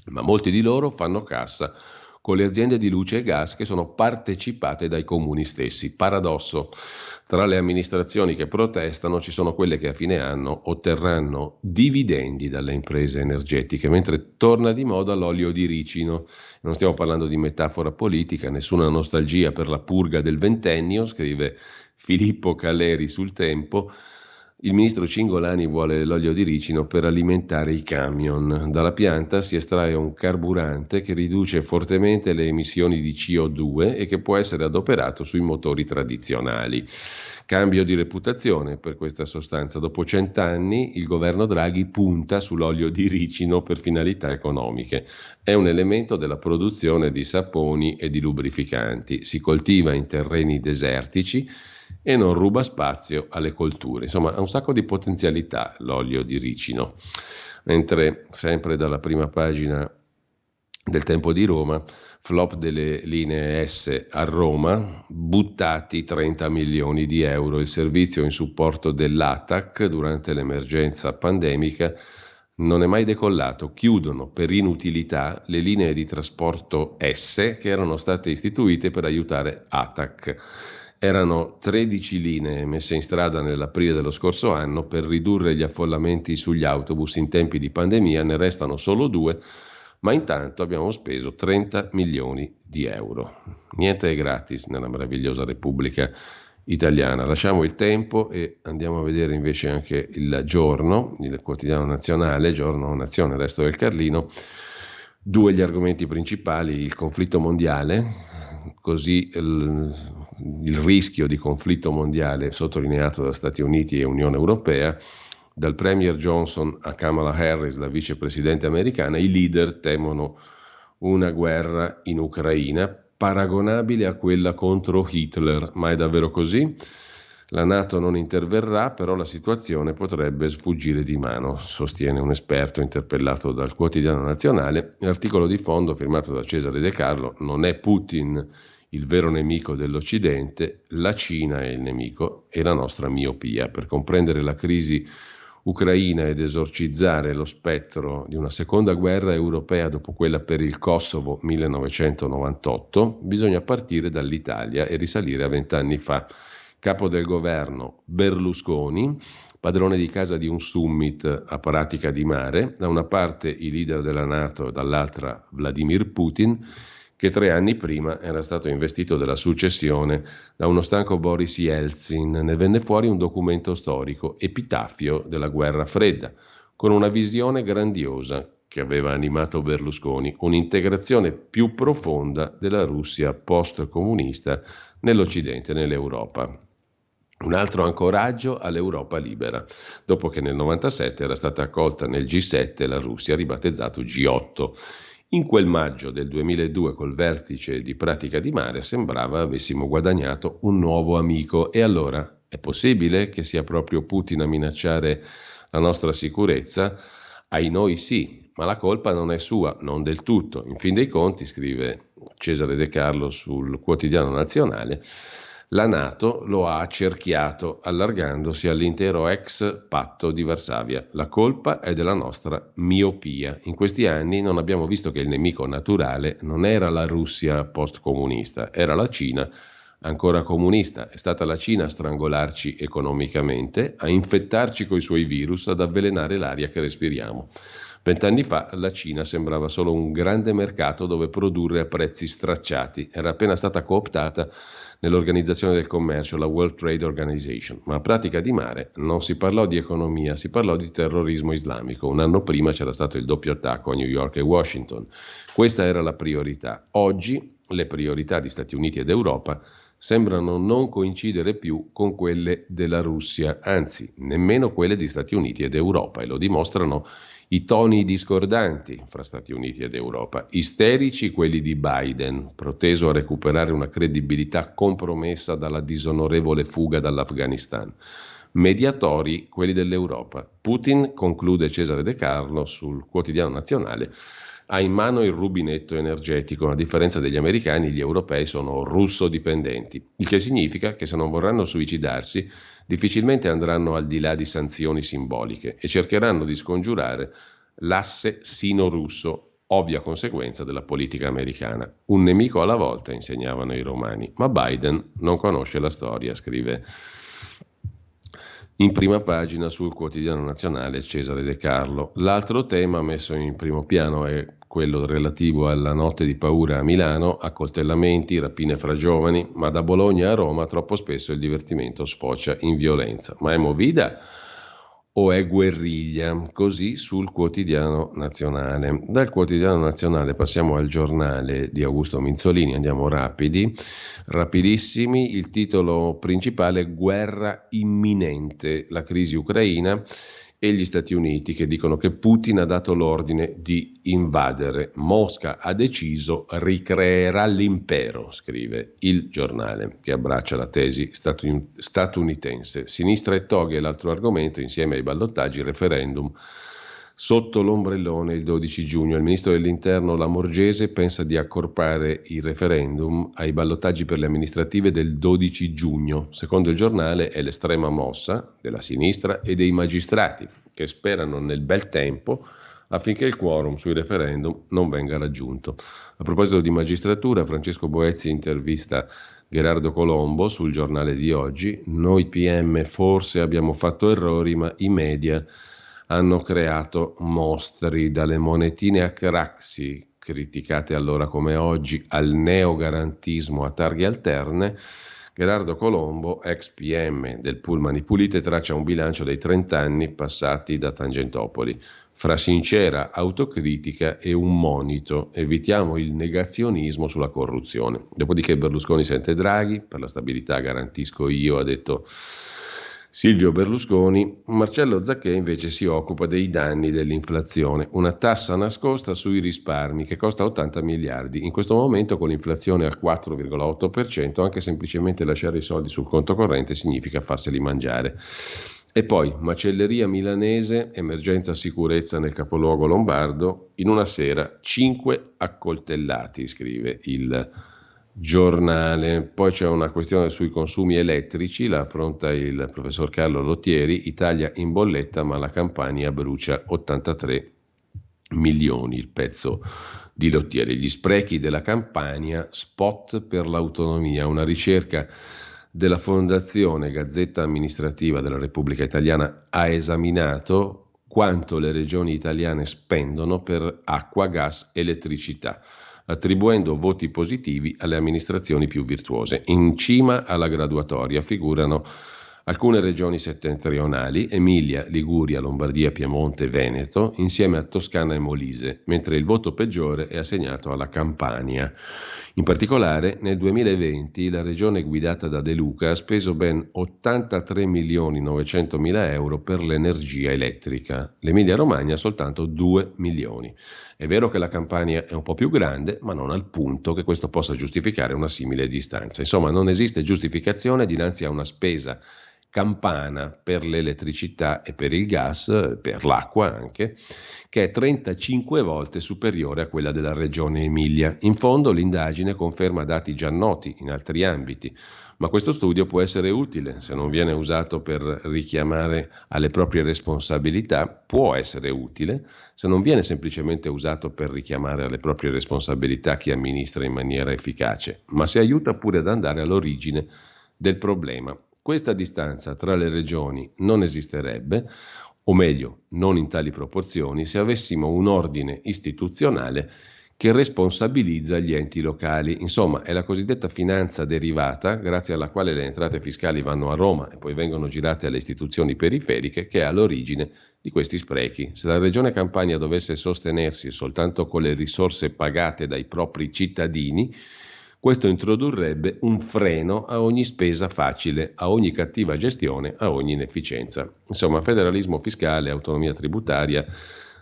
ma molti di loro fanno cassa con le aziende di luce e gas che sono partecipate dai comuni stessi. Paradosso, tra le amministrazioni che protestano ci sono quelle che a fine anno otterranno dividendi dalle imprese energetiche, mentre torna di moda l'olio di ricino. Non stiamo parlando di metafora politica, nessuna nostalgia per la purga del ventennio, scrive Filippo Caleri sul Tempo. Il ministro Cingolani vuole l'olio di ricino per alimentare i camion. Dalla pianta si estrae un carburante che riduce fortemente le emissioni di CO2 e che può essere adoperato sui motori tradizionali. Cambio di reputazione per questa sostanza. Dopo 100 anni il governo Draghi punta sull'olio di ricino per finalità economiche. È un elemento della produzione di saponi e di lubrificanti. Si coltiva in terreni desertici e non ruba spazio alle colture. Insomma, ha un sacco di potenzialità l'olio di ricino. Mentre sempre dalla prima pagina del Tempo di Roma, flop delle linee S a Roma, buttati 30 milioni di euro. Il servizio in supporto dell'ATAC durante l'emergenza pandemica non è mai decollato. Chiudono per inutilità le linee di trasporto S che erano state istituite per aiutare ATAC. Erano 13 linee messe in strada nell'aprile dello scorso anno per ridurre gli affollamenti sugli autobus in tempi di pandemia, ne restano solo 2, ma intanto abbiamo speso 30 milioni di euro. Niente è gratis nella meravigliosa Repubblica Italiana. Lasciamo il Tempo e andiamo a vedere invece anche il Giorno, il quotidiano nazionale, Giorno, Nazione, Resto del Carlino. Due gli argomenti principali: il conflitto mondiale, così il rischio di conflitto mondiale sottolineato da Stati Uniti e Unione Europea, dal Premier Johnson a Kamala Harris, la vicepresidente americana. I leader temono una guerra in Ucraina paragonabile a quella contro Hitler. Ma è davvero così? La NATO non interverrà, però la situazione potrebbe sfuggire di mano, sostiene un esperto interpellato dal Quotidiano Nazionale. L'articolo di fondo, firmato da Cesare De Carlo: non è Putin il vero nemico dell'Occidente, la Cina è il nemico e la nostra miopia. Per comprendere la crisi ucraina ed esorcizzare lo spettro di una seconda guerra europea dopo quella per il Kosovo 1998, bisogna partire dall'Italia e risalire a 20 anni fa. Capo del governo Berlusconi, padrone di casa di un summit a Pratica di Mare, da una parte i leader della NATO, dall'altra Vladimir Putin, che 3 anni prima era stato investito della successione da uno stanco Boris Yeltsin. Ne venne fuori un documento storico, epitaffio della guerra fredda, con una visione grandiosa che aveva animato Berlusconi, un'integrazione più profonda della Russia post-comunista nell'Occidente, nell'Europa. Un altro ancoraggio all'Europa libera, dopo che nel 1997 era stata accolta nel G7 la Russia, ribattezzato G8. In quel maggio del 2002, col vertice di Pratica di Mare, sembrava avessimo guadagnato un nuovo amico. E allora, è possibile che sia proprio Putin a minacciare la nostra sicurezza? Ai noi sì, ma la colpa non è sua, non del tutto. In fin dei conti, scrive Cesare De Carlo sul Quotidiano Nazionale, la NATO lo ha accerchiato, allargandosi all'intero ex patto di Varsavia. La colpa è della nostra miopia. In questi anni non abbiamo visto che il nemico naturale non era la Russia post-comunista, era la Cina ancora comunista. È stata la Cina a strangolarci economicamente, a infettarci coi suoi virus, ad avvelenare l'aria che respiriamo. 20 anni fa la Cina sembrava solo un grande mercato dove produrre a prezzi stracciati. Era appena stata cooptata nell'Organizzazione del Commercio, la World Trade Organization, ma a Pratica di Mare non si parlò di economia, si parlò di terrorismo islamico. Un anno prima c'era stato il doppio attacco a New York e Washington. Questa era la priorità. Oggi le priorità di Stati Uniti ed Europa sembrano non coincidere più con quelle della Russia, anzi nemmeno quelle di Stati Uniti ed Europa, e lo dimostrano i toni discordanti fra Stati Uniti ed Europa. Isterici quelli di Biden, proteso a recuperare una credibilità compromessa dalla disonorevole fuga dall'Afghanistan. Mediatori quelli dell'Europa. Putin, conclude Cesare De Carlo sul Quotidiano Nazionale, ha in mano il rubinetto energetico. A differenza degli americani, gli europei sono russo-dipendenti, il che significa che se non vorranno suicidarsi difficilmente andranno al di là di sanzioni simboliche e cercheranno di scongiurare l'asse sino-russo, ovvia conseguenza della politica americana. Un nemico alla volta, insegnavano i romani, ma Biden non conosce la storia, scrive in prima pagina sul Quotidiano Nazionale Cesare De Carlo. L'altro tema messo in primo piano è quello relativo alla notte di paura a Milano, accoltellamenti, rapine fra giovani, ma da Bologna a Roma troppo spesso il divertimento sfocia in violenza. Ma è movida o è guerriglia? Così sul Quotidiano Nazionale. Dal Quotidiano Nazionale passiamo al Giornale di Augusto Minzolini, andiamo rapidissimi. Il titolo principale: guerra imminente, la crisi ucraina e gli Stati Uniti che dicono che Putin ha dato l'ordine di invadere. Mosca ha deciso, ricreerà l'impero, scrive il Giornale, che abbraccia la tesi statunitense. Sinistra e toghe è l'altro argomento, insieme ai ballottaggi, referendum sotto l'ombrellone il 12 giugno. Il ministro dell'Interno Lamorgese pensa di accorpare il referendum ai ballottaggi per le amministrative del 12 giugno. Secondo il Giornale è l'estrema mossa della sinistra e dei magistrati che sperano nel bel tempo affinché il quorum sui referendum non venga raggiunto. A proposito di magistratura, Francesco Boezzi intervista Gherardo Colombo sul giornale di oggi. Noi PM forse abbiamo fatto errori, ma i media hanno creato mostri, dalle monetine a Craxi, criticate allora come oggi, al neogarantismo a targhe alterne. Gherardo Colombo, ex PM del Pullman di Pulite, traccia un bilancio dei 30 anni passati da Tangentopoli, fra sincera autocritica e un monito. Evitiamo il negazionismo sulla corruzione. Dopodiché Berlusconi sente Draghi, per la stabilità garantisco io, ha detto Silvio Berlusconi. Marcello Zacchè invece si occupa dei danni dell'inflazione, una tassa nascosta sui risparmi che costa 80 miliardi. In questo momento, con l'inflazione al 4,8%, anche semplicemente lasciare i soldi sul conto corrente significa farseli mangiare. E poi macelleria milanese, emergenza sicurezza nel capoluogo lombardo, in una sera 5 accoltellati, scrive il giornale. Poi c'è una questione sui consumi elettrici, la affronta il professor Carlo Lottieri. Italia in bolletta, ma la Campania brucia 83 milioni, il pezzo di Lottieri. Gli sprechi della Campania, spot per l'autonomia, una ricerca della Fondazione Gazzetta Amministrativa della Repubblica Italiana ha esaminato quanto le regioni italiane spendono per acqua, gas, elettricità, attribuendo voti positivi alle amministrazioni più virtuose. In cima alla graduatoria figurano alcune regioni settentrionali, Emilia, Liguria, Lombardia, Piemonte, Veneto, insieme a Toscana e Molise, mentre il voto peggiore è assegnato alla Campania. In particolare, nel 2020 la regione guidata da De Luca ha speso ben 83.900.000 euro per l'energia elettrica. L'Emilia Romagna soltanto 2 milioni. È vero che la Campania è un po' più grande, ma non al punto che questo possa giustificare una simile distanza. Insomma, non esiste giustificazione dinanzi a una spesa campana per l'elettricità e per il gas, per l'acqua anche, che è 35 volte superiore a quella della regione Emilia. In fondo l'indagine conferma dati già noti in altri ambiti, ma questo studio può essere utile se non viene usato per richiamare alle proprie responsabilità, può essere utile se non viene semplicemente usato per richiamare alle proprie responsabilità chi amministra in maniera efficace, ma se aiuta pure ad andare all'origine del problema. Questa distanza tra le regioni non esisterebbe, o meglio, non in tali proporzioni, se avessimo un ordine istituzionale che responsabilizza gli enti locali. Insomma, è la cosiddetta finanza derivata, grazie alla quale le entrate fiscali vanno a Roma e poi vengono girate alle istituzioni periferiche, che è all'origine di questi sprechi. Se la Regione Campania dovesse sostenersi soltanto con le risorse pagate dai propri cittadini, questo introdurrebbe un freno a ogni spesa facile, a ogni cattiva gestione, a ogni inefficienza. Insomma, federalismo fiscale, autonomia tributaria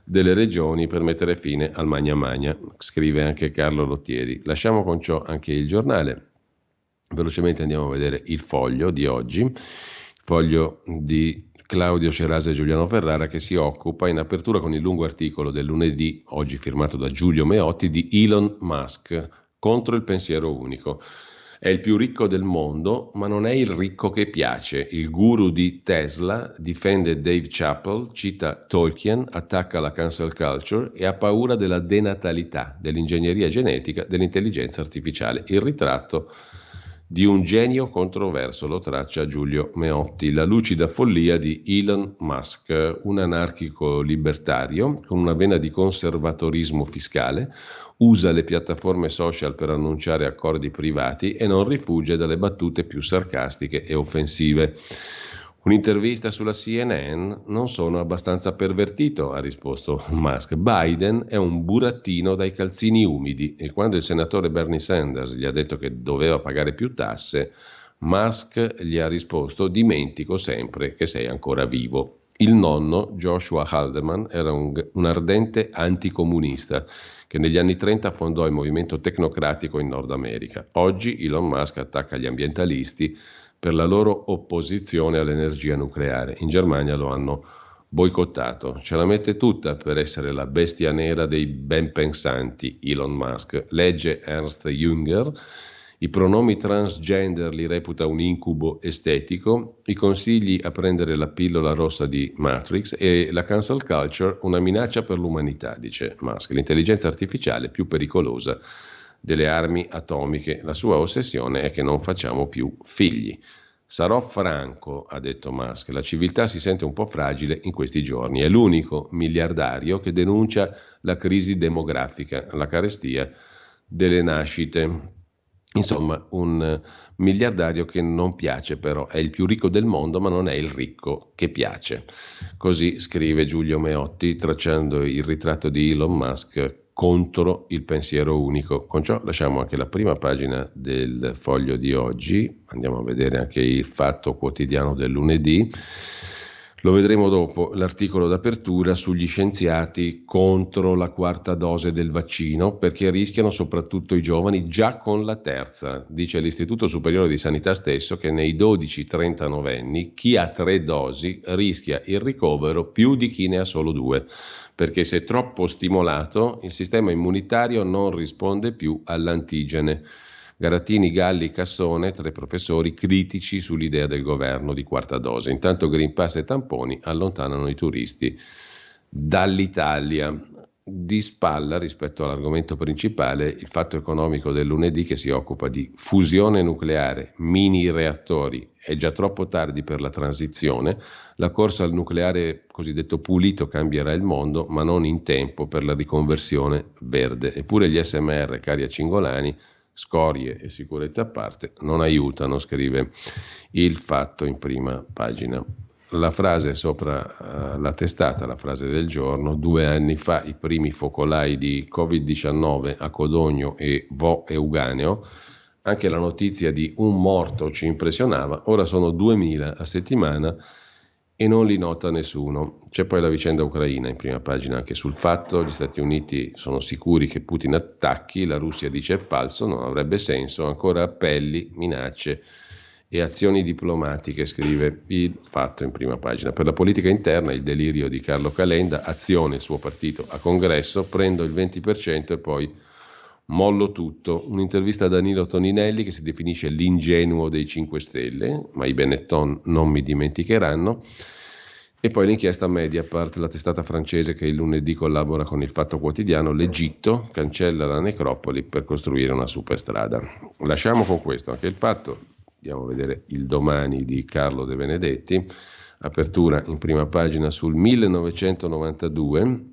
delle regioni per mettere fine al magna magna, scrive anche Carlo Lottieri. Lasciamo con ciò anche il giornale. Velocemente andiamo a vedere il Foglio di oggi, il Foglio di Claudio Cerasa e Giuliano Ferrara, che si occupa, in apertura con il lungo articolo del lunedì, oggi firmato da Giulio Meotti, di Elon Musk, contro il pensiero unico. È il più ricco del mondo, ma non è il ricco che piace. Il guru di Tesla difende Dave Chappelle, cita Tolkien, attacca la cancel culture e ha paura della denatalità, dell'ingegneria genetica, dell'intelligenza artificiale. Il ritratto di un genio controverso, lo traccia Giulio Meotti. La lucida follia di Elon Musk, un anarchico libertario con una vena di conservatorismo fiscale, usa le piattaforme social per annunciare accordi privati e non rifugge dalle battute più sarcastiche e offensive. Un'intervista sulla CNN: non sono abbastanza pervertito, ha risposto Musk. Biden è un burattino dai calzini umidi, e quando il senatore Bernie Sanders gli ha detto che doveva pagare più tasse, Musk gli ha risposto: dimentico sempre che sei ancora vivo. Il nonno, Joshua Haldeman, era un ardente anticomunista che negli anni 30 fondò il movimento tecnocratico in Nord America. Oggi Elon Musk attacca gli ambientalisti per la loro opposizione all'energia nucleare. In Germania lo hanno boicottato. Ce la mette tutta per essere la bestia nera dei ben pensanti, Elon Musk. Legge Ernst Jünger, i pronomi transgender li reputa un incubo estetico, i consigli a prendere la pillola rossa di Matrix e la cancel culture una minaccia per l'umanità, dice Musk. L'intelligenza artificiale più pericolosa delle armi atomiche. La sua ossessione è che non facciamo più figli. Sarò franco, ha detto Musk, la civiltà si sente un po' fragile in questi giorni. È l'unico miliardario che denuncia la crisi demografica, la carestia delle nascite. Insomma, un miliardario che non piace però, è il più ricco del mondo, ma non è il ricco che piace. Così scrive Giulio Meotti, tracciando il ritratto di Elon Musk contro il pensiero unico. Con ciò lasciamo anche la prima pagina del Foglio di oggi, andiamo a vedere anche il Fatto Quotidiano del lunedì. Lo vedremo dopo, l'articolo d'apertura sugli scienziati contro la quarta dose del vaccino, perché rischiano soprattutto i giovani già con la terza. Dice l'Istituto Superiore di Sanità stesso che nei 12-39enni chi ha 3 dosi rischia il ricovero più di chi ne ha solo 2, perché se troppo stimolato il sistema immunitario non risponde più all'antigene. Garattini, Galli, Cassone, 3 professori critici sull'idea del governo di quarta dose. Intanto Green Pass e tamponi allontanano i turisti dall'Italia. Di spalla rispetto all'argomento principale il Fatto Economico del lunedì, che si occupa di fusione nucleare, mini reattori. È già troppo tardi per la transizione. La corsa al nucleare cosiddetto pulito cambierà il mondo, ma non in tempo per la riconversione verde. Eppure gli SMR, cari a Cingolani, scorie e sicurezza a parte, non aiutano, scrive il Fatto in prima pagina. La frase sopra la testata, la frase del giorno: 2 anni fa i primi focolai di Covid-19 a Codogno e Vo Euganeo, anche la notizia di un morto ci impressionava, ora sono 2000 a settimana e non li nota nessuno. C'è poi la vicenda ucraina in prima pagina anche sul Fatto. Gli Stati Uniti sono sicuri che Putin attacchi, la Russia dice è falso, non avrebbe senso, ancora appelli, minacce e azioni diplomatiche, scrive il Fatto in prima pagina. Per la politica interna il delirio di Carlo Calenda, Azione, il suo partito a congresso, prendo il 20% e poi mollo tutto. Un'intervista a Danilo Toninelli, che si definisce l'ingenuo dei 5 Stelle, ma i Benetton non mi dimenticheranno. E poi l'inchiesta Mediapart, la testata francese che il lunedì collabora con il Fatto Quotidiano: l'Egitto cancella la necropoli per costruire una superstrada. Lasciamo con questo anche il Fatto, andiamo a vedere il Domani di Carlo De Benedetti, apertura in prima pagina sul 1992,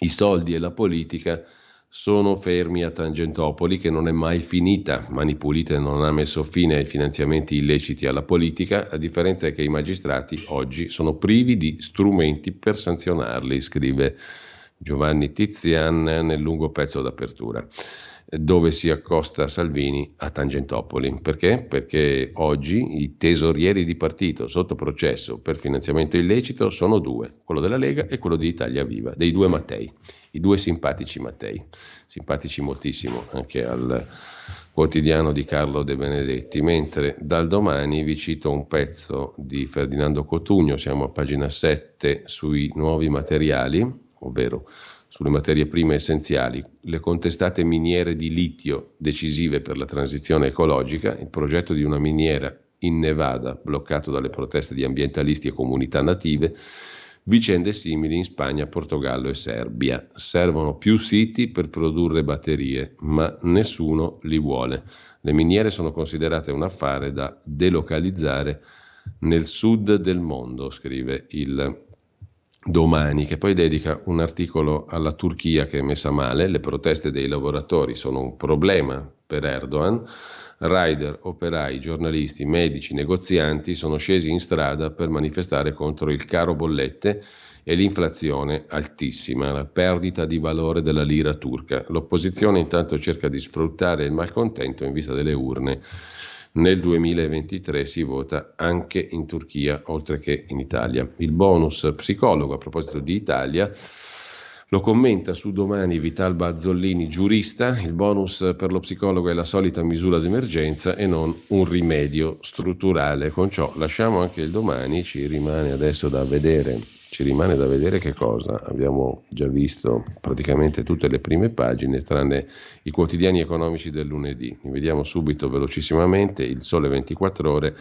i soldi e la politica sono fermi a Tangentopoli, che non è mai finita. Mani Pulite non ha messo fine ai finanziamenti illeciti alla politica, la differenza è che i magistrati oggi sono privi di strumenti per sanzionarli, scrive Giovanni Tizian nel lungo pezzo d'apertura, dove si accosta Salvini a Tangentopoli. Perché? Perché oggi i tesorieri di partito sotto processo per finanziamento illecito sono 2, quello della Lega e quello di Italia Viva, dei 2 Mattei, i 2 simpatici Mattei, simpatici moltissimo anche al quotidiano di Carlo De Benedetti. Mentre dal Domani vi cito un pezzo di Ferdinando Cotugno, siamo a pagina 7, sui nuovi materiali, ovvero sulle materie prime essenziali, le contestate miniere di litio decisive per la transizione ecologica, il progetto di una miniera in Nevada bloccato dalle proteste di ambientalisti e comunità native, vicende simili in Spagna, Portogallo e Serbia. Servono più siti per produrre batterie, ma nessuno li vuole. Le miniere sono considerate un affare da delocalizzare nel sud del mondo, scrive il Domani, che poi dedica un articolo alla Turchia che è messa male. Le proteste dei lavoratori sono un problema per Erdogan. Rider, operai, giornalisti, medici, negozianti sono scesi in strada per manifestare contro il caro bollette e l'inflazione altissima, la perdita di valore della lira turca. L'opposizione intanto cerca di sfruttare il malcontento in vista delle urne. Nel 2023 si vota anche in Turchia, oltre che in Italia. Il bonus psicologo, a proposito di Italia, lo commenta su Domani Vital Bazzollini, giurista: il bonus per lo psicologo è la solita misura d'emergenza e non un rimedio strutturale. Con ciò lasciamo anche il Domani, ci rimane da vedere che cosa. Abbiamo già visto praticamente tutte le prime pagine, tranne i quotidiani economici del lunedì. Li vediamo subito velocissimamente. Il Sole 24 Ore.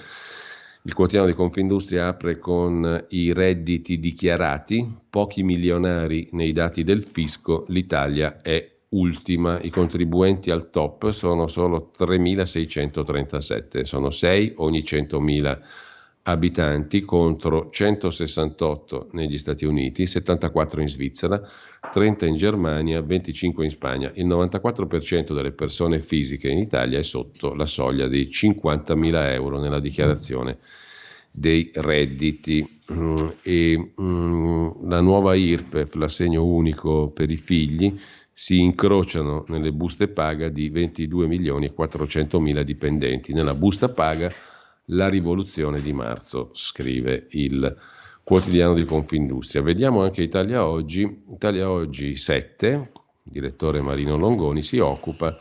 Il quotidiano di Confindustria apre con i redditi dichiarati, pochi milionari nei dati del fisco, l'Italia è ultima. I contribuenti al top sono solo 3.637, sono 6 ogni 100.000 abitanti contro 168 negli Stati Uniti, 74 in Svizzera, 30 in Germania, 25 in Spagna. Il 94% delle persone fisiche in Italia è sotto la soglia dei 50.000 euro nella dichiarazione dei redditi. La nuova IRPEF, l'assegno unico per i figli, si incrociano nelle buste paga di 22.400.000 dipendenti. Nella busta paga la rivoluzione di marzo, scrive il quotidiano di Confindustria. Vediamo anche Italia Oggi. Italia Oggi 7, direttore Marino Longoni, si occupa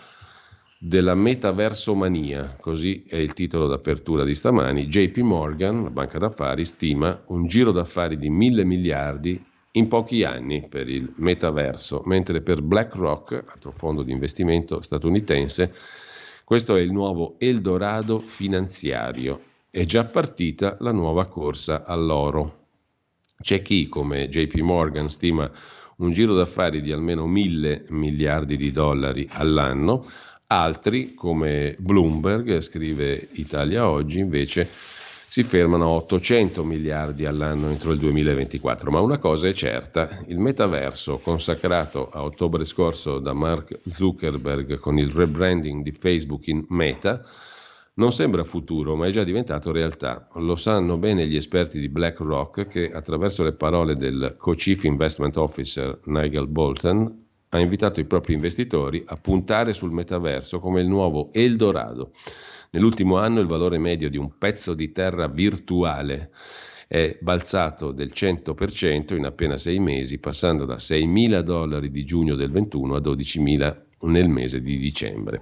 della metaversomania, così è il titolo d'apertura di stamani. JP Morgan, la banca d'affari, stima un giro d'affari di 1.000 miliardi in pochi anni per il metaverso, mentre per BlackRock, altro fondo di investimento statunitense, questo è il nuovo Eldorado finanziario. È già partita la nuova corsa all'oro. C'è chi, come JP Morgan, stima un giro d'affari di almeno 1.000 miliardi di dollari all'anno. Altri, come Bloomberg, scrive Italia Oggi, invece si fermano a 800 miliardi all'anno entro il 2024. Ma una cosa è certa: il metaverso, consacrato a ottobre scorso da Mark Zuckerberg con il rebranding di Facebook in Meta, non sembra futuro, ma è già diventato realtà. Lo sanno bene gli esperti di BlackRock, che attraverso le parole del co-chief investment officer Nigel Bolton ha invitato i propri investitori a puntare sul metaverso come il nuovo Eldorado. Nell'ultimo anno il valore medio di un pezzo di terra virtuale è balzato del 100% in appena 6 mesi, passando da $6.000 di giugno del 21 a 12.000 nel mese di dicembre.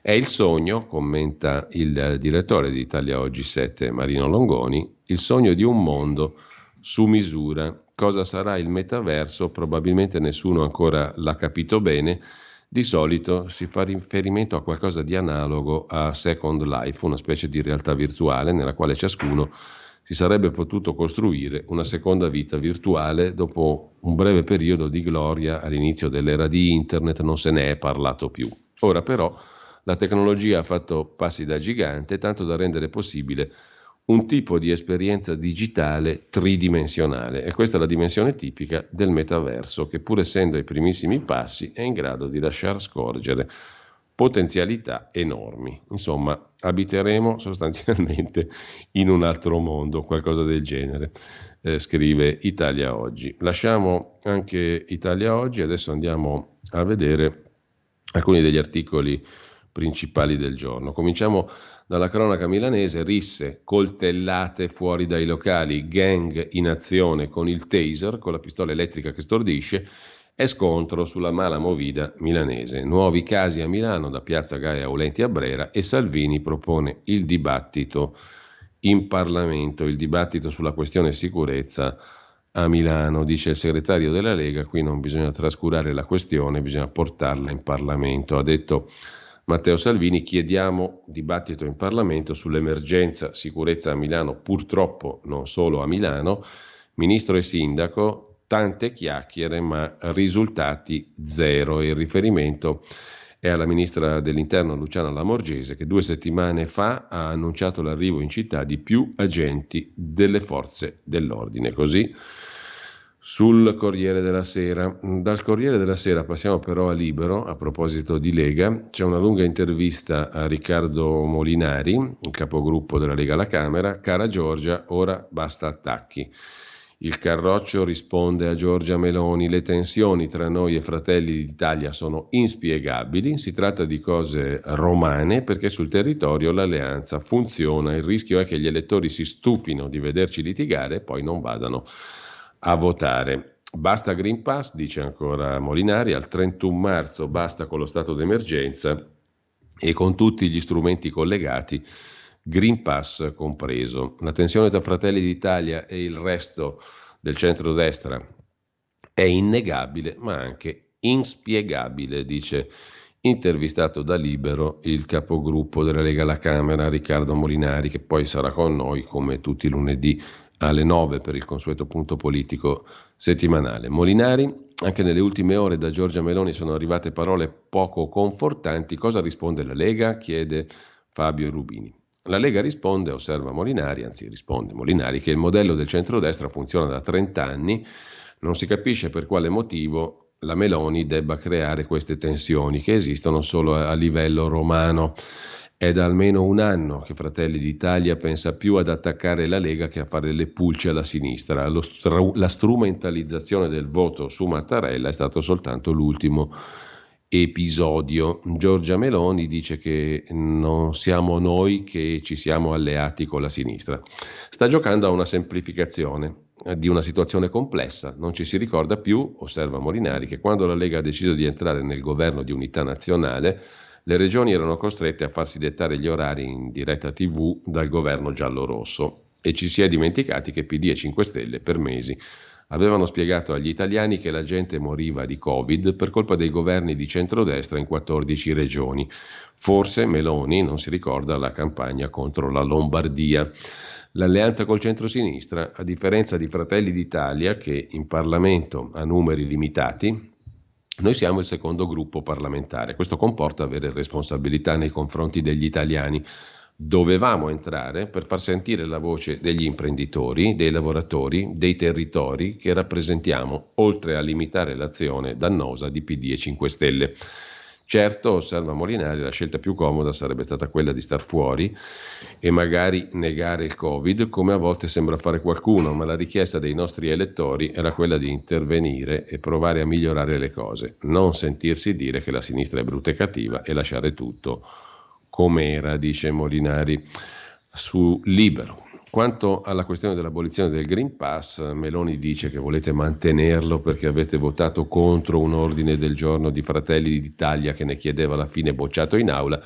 È il sogno, commenta il direttore di Italia Oggi 7, Marino Longoni, il sogno di un mondo su misura. Cosa sarà il metaverso? Probabilmente nessuno ancora l'ha capito bene. Di solito si fa riferimento a qualcosa di analogo a Second Life, una specie di realtà virtuale nella quale ciascuno si sarebbe potuto costruire una seconda vita virtuale dopo un breve periodo di gloria all'inizio dell'era di Internet. Non se ne è parlato più. Ora però la tecnologia ha fatto passi da gigante, tanto da rendere possibile un tipo di esperienza digitale tridimensionale, e questa è la dimensione tipica del metaverso, che pur essendo ai primissimi passi è in grado di lasciar scorgere potenzialità enormi. Insomma, abiteremo sostanzialmente in un altro mondo, qualcosa del genere, scrive Italia Oggi. Lasciamo anche Italia Oggi, adesso andiamo a vedere alcuni degli articoli principali del giorno. Cominciamo dalla cronaca milanese: risse, coltellate fuori dai locali, gang in azione con il taser, con la pistola elettrica che stordisce, e scontro sulla mala movida milanese. Nuovi casi a Milano, da Piazza Gaia Aulenti a Brera, e Salvini propone il dibattito in Parlamento, il dibattito sulla questione sicurezza a Milano. Dice il segretario della Lega: qui non bisogna trascurare la questione, bisogna portarla in Parlamento. Ha detto Matteo Salvini: chiediamo dibattito in Parlamento sull'emergenza sicurezza a Milano, purtroppo non solo a Milano. Ministro e sindaco, tante chiacchiere ma risultati zero. E il riferimento è alla ministra dell'Interno Luciana Lamorgese, che 2 settimane fa ha annunciato l'arrivo in città di più agenti delle forze dell'ordine. Così sul Corriere della Sera. Dal Corriere della Sera passiamo però a Libero. A proposito di Lega, c'è una lunga intervista a Riccardo Molinari, il capogruppo della Lega alla Camera. Cara Giorgia, ora basta attacchi. Il Carroccio risponde a Giorgia Meloni: le tensioni tra noi e Fratelli d'Italia sono inspiegabili, si tratta di cose romane perché sul territorio l'alleanza funziona, il rischio è che gli elettori si stufino di vederci litigare e poi non vadano a votare. Basta Green Pass, dice ancora Molinari, al 31 marzo basta con lo stato d'emergenza e con tutti gli strumenti collegati, Green Pass compreso. La tensione tra Fratelli d'Italia e il resto del centrodestra è innegabile, ma anche inspiegabile, dice, intervistato da Libero, il capogruppo della Lega alla Camera, Riccardo Molinari, che poi sarà con noi come tutti i lunedì alle 9 per il consueto punto politico settimanale. Molinari Anche nelle ultime ore da Giorgia Meloni sono arrivate parole poco confortanti. Cosa risponde la Lega? Chiede Fabio Rubini. La Lega risponde, osserva Molinari, anzi risponde Molinari, che il modello del centrodestra funziona da 30 anni, non si capisce per quale motivo la Meloni debba creare queste tensioni che esistono solo a livello romano. È da almeno un anno che Fratelli d'Italia pensa più ad attaccare la Lega che a fare le pulce alla sinistra. La strumentalizzazione del voto su Mattarella è stato soltanto l'ultimo episodio. Giorgia Meloni dice che non siamo noi che ci siamo alleati con la sinistra. Sta giocando a una semplificazione di una situazione complessa. Non ci si ricorda più, osserva Molinari, che quando la Lega ha deciso di entrare nel governo di unità nazionale, le regioni erano costrette a farsi dettare gli orari in diretta TV dal governo giallo-rosso e ci si è dimenticati che PD e 5 Stelle per mesi avevano spiegato agli italiani che la gente moriva di Covid per colpa dei governi di centrodestra in 14 regioni. Forse Meloni non si ricorda la campagna contro la Lombardia. L'alleanza col centrosinistra, a differenza di Fratelli d'Italia, che in Parlamento ha numeri limitati, noi siamo il secondo gruppo parlamentare. Questo comporta avere responsabilità nei confronti degli italiani. Dovevamo entrare per far sentire la voce degli imprenditori, dei lavoratori, dei territori che rappresentiamo, oltre a limitare l'azione dannosa di PD e 5 Stelle. Certo, osserva Molinari, la scelta più comoda sarebbe stata quella di star fuori e magari negare il Covid, come a volte sembra fare qualcuno, ma la richiesta dei nostri elettori era quella di intervenire e provare a migliorare le cose, non sentirsi dire che la sinistra è brutta e cattiva e lasciare tutto com'era, dice Molinari su Libero. Quanto alla questione dell'abolizione del Green Pass, Meloni dice che volete mantenerlo perché avete votato contro un ordine del giorno di Fratelli d'Italia che ne chiedeva alla fine bocciato in aula.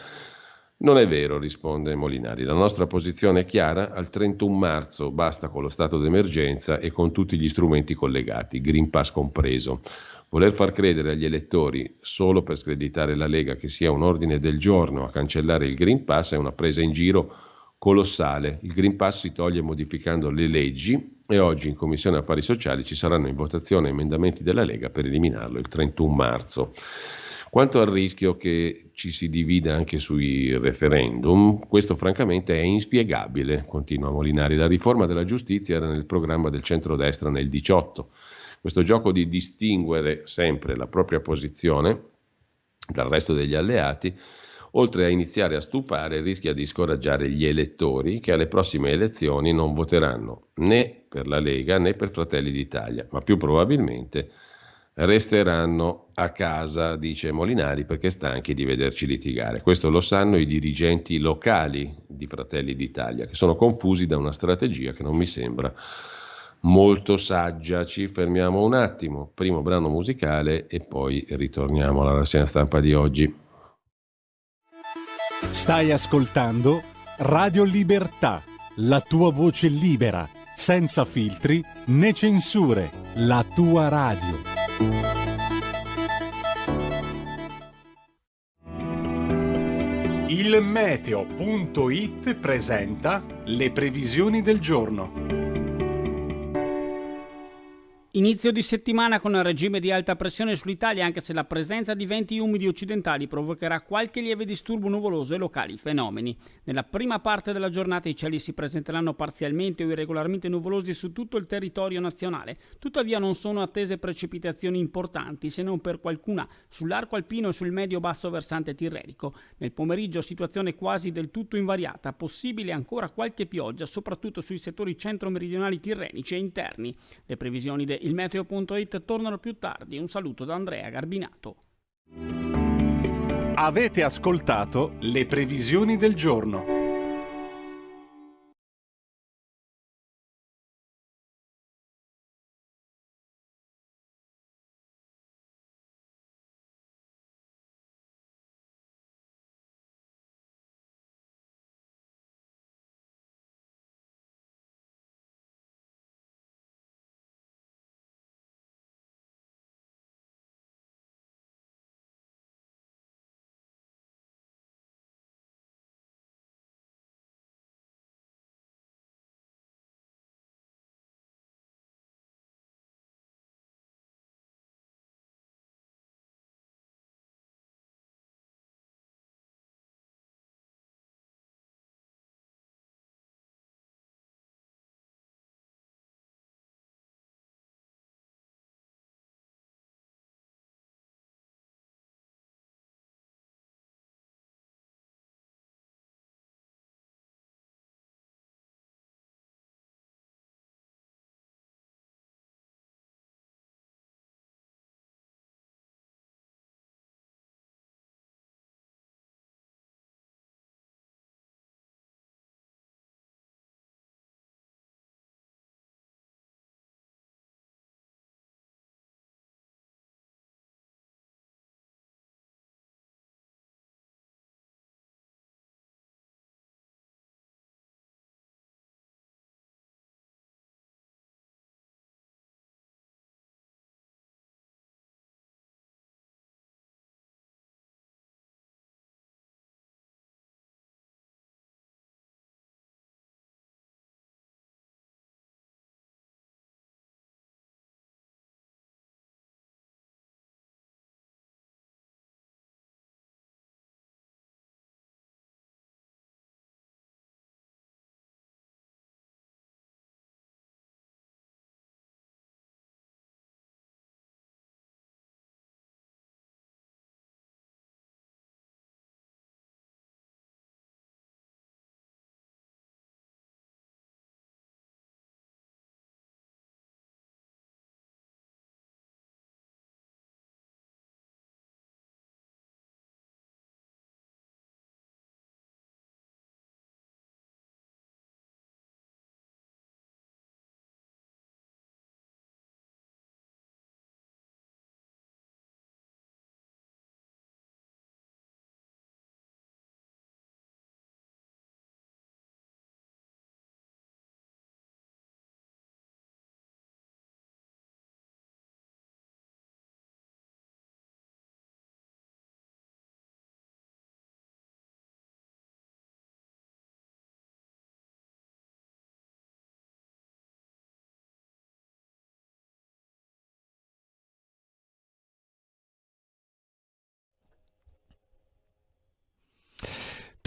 Non è vero, risponde Molinari. La nostra posizione è chiara, al 31 marzo basta con lo stato d'emergenza e con tutti gli strumenti collegati, Green Pass compreso. Voler far credere agli elettori, solo per screditare la Lega, che sia un ordine del giorno a cancellare il Green Pass è una presa in giro colossale. Il Green Pass si toglie modificando le leggi e oggi in Commissione Affari Sociali ci saranno in votazione emendamenti della Lega per eliminarlo il 31 marzo. Quanto al rischio che ci si divida anche sui referendum, questo francamente è inspiegabile, continua Molinari. La riforma della giustizia era nel programma del centrodestra nel 2018. Questo gioco di distinguere sempre la propria posizione dal resto degli alleati, oltre a iniziare a stufare, rischia di scoraggiare gli elettori che alle prossime elezioni non voteranno né per la Lega né per Fratelli d'Italia, ma più probabilmente resteranno a casa, dice Molinari, perché stanchi di vederci litigare. Questo lo sanno i dirigenti locali di Fratelli d'Italia, che sono confusi da una strategia che non mi sembra molto saggia. Ci fermiamo un attimo, primo brano musicale e poi ritorniamo alla rassegna stampa di oggi. Stai ascoltando Radio Libertà, la tua voce libera, senza filtri né censure, la tua radio. Il meteo.it presenta le previsioni del giorno. Inizio di settimana con un regime di alta pressione sull'Italia, anche se la presenza di venti umidi occidentali provocherà qualche lieve disturbo nuvoloso e locali fenomeni. Nella prima parte della giornata i cieli si presenteranno parzialmente o irregolarmente nuvolosi su tutto il territorio nazionale. Tuttavia non sono attese precipitazioni importanti, se non per qualcuna sull'arco alpino e sul medio-basso versante tirrenico. Nel pomeriggio situazione quasi del tutto invariata, possibile ancora qualche pioggia, soprattutto sui settori centro-meridionali tirrenici e interni. Le previsioni del Meteo.it tornano più tardi. Un saluto da Andrea Garbinato. Avete ascoltato le previsioni del giorno.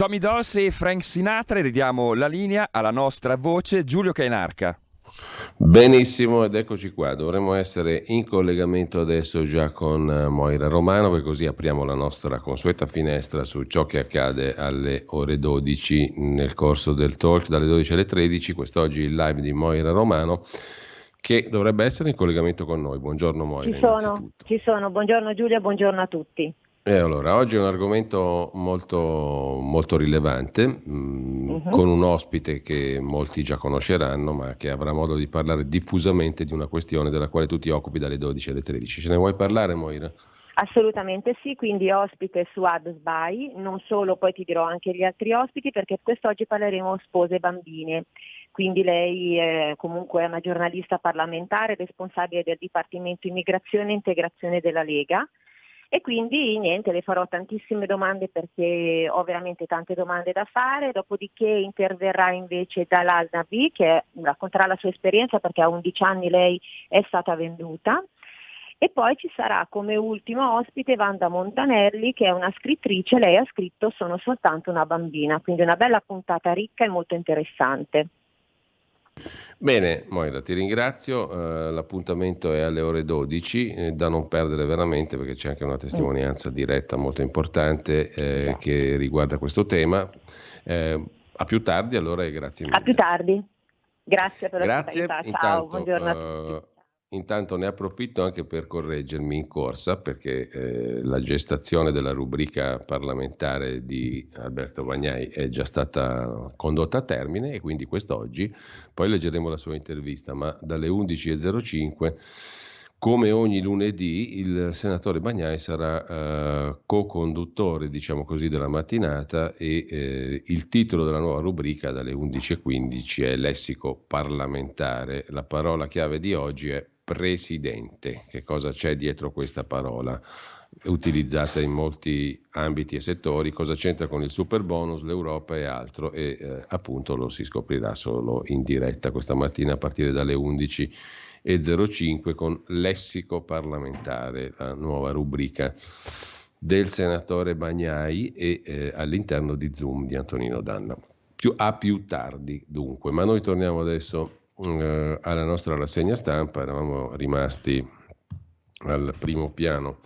Tommy Dolce e Frank Sinatra, e ridiamo la linea alla nostra voce Giulio Cainarca. Benissimo, ed eccoci qua. Dovremmo essere in collegamento adesso già con Moira Romano, perché così apriamo la nostra consueta finestra su ciò che accade alle ore 12 nel corso del talk, dalle 12 alle 13. Quest'oggi il live di Moira Romano, che dovrebbe essere in collegamento con noi. Buongiorno Moira, innanzitutto. Ci sono, buongiorno Giulia, buongiorno a tutti. E allora, oggi è un argomento molto, molto rilevante, con un ospite che molti già conosceranno, ma che avrà modo di parlare diffusamente di una questione della quale tu ti occupi dalle 12 alle 13. Ce ne vuoi parlare, Moira? Assolutamente sì, quindi ospite su AdSby, non solo, poi ti dirò anche gli altri ospiti, perché quest'oggi parleremo spose e bambine. Quindi lei comunque è una giornalista parlamentare, responsabile del Dipartimento Immigrazione e Integrazione della Lega. E quindi niente, le farò tantissime domande perché ho veramente tante domande da fare, dopodiché interverrà invece Dalal Nabi, che racconterà la sua esperienza perché a 11 anni lei è stata venduta, e poi ci sarà come ultimo ospite Wanda Montanelli, che è una scrittrice. Lei ha scritto Sono soltanto una bambina, quindi una bella puntata ricca e molto interessante. Bene, Moira, ti ringrazio. L'appuntamento è alle ore 12, da non perdere veramente, perché c'è anche una testimonianza diretta molto importante che riguarda questo tema. A più tardi allora, e grazie mille. A più tardi, grazie per Grazie. l'ospitalità. Ciao, buongiorno a tutti. Intanto ne approfitto anche per correggermi in corsa, perché la gestazione della rubrica parlamentare di Alberto Bagnai è già stata condotta a termine, e quindi quest'oggi poi leggeremo la sua intervista, ma dalle 11.05, come ogni lunedì, il senatore Bagnai sarà co-conduttore, diciamo così, della mattinata, e il titolo della nuova rubrica dalle 11.15 è Lessico parlamentare. La parola chiave di oggi è presidente. Che cosa c'è dietro questa parola, utilizzata in molti ambiti e settori? Cosa c'entra con il super bonus, l'Europa e altro? E appunto lo si scoprirà solo in diretta questa mattina a partire dalle 11.05 con Lessico parlamentare, la nuova rubrica del senatore Bagnai, e all'interno di Zoom di Antonino Danna. A più tardi dunque, ma noi torniamo adesso alla nostra rassegna stampa. Eravamo rimasti al primo piano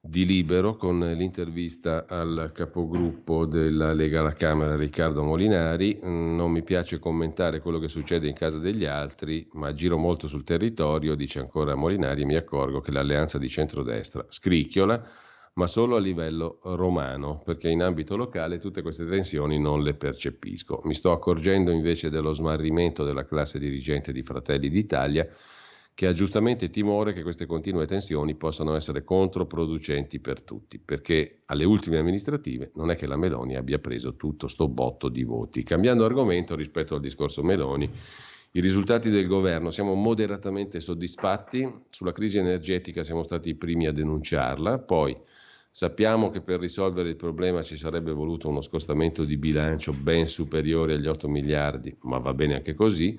di Libero con l'intervista al capogruppo della Lega alla Camera, Riccardo Molinari. Non mi piace commentare quello che succede in casa degli altri, ma giro molto sul territorio, dice ancora Molinari, e mi accorgo che l'alleanza di centrodestra scricchiola, ma solo a livello romano, perché in ambito locale tutte queste tensioni non le percepisco. Mi sto accorgendo invece dello smarrimento della classe dirigente di Fratelli d'Italia, che ha giustamente timore che queste continue tensioni possano essere controproducenti per tutti, perché alle ultime amministrative non è che la Meloni abbia preso tutto sto botto di voti. Cambiando argomento rispetto al discorso Meloni, i risultati del governo, siamo moderatamente soddisfatti. Sulla crisi energetica siamo stati i primi a denunciarla, poi sappiamo che per risolvere il problema ci sarebbe voluto uno scostamento di bilancio ben superiore agli 8 miliardi, ma va bene anche così,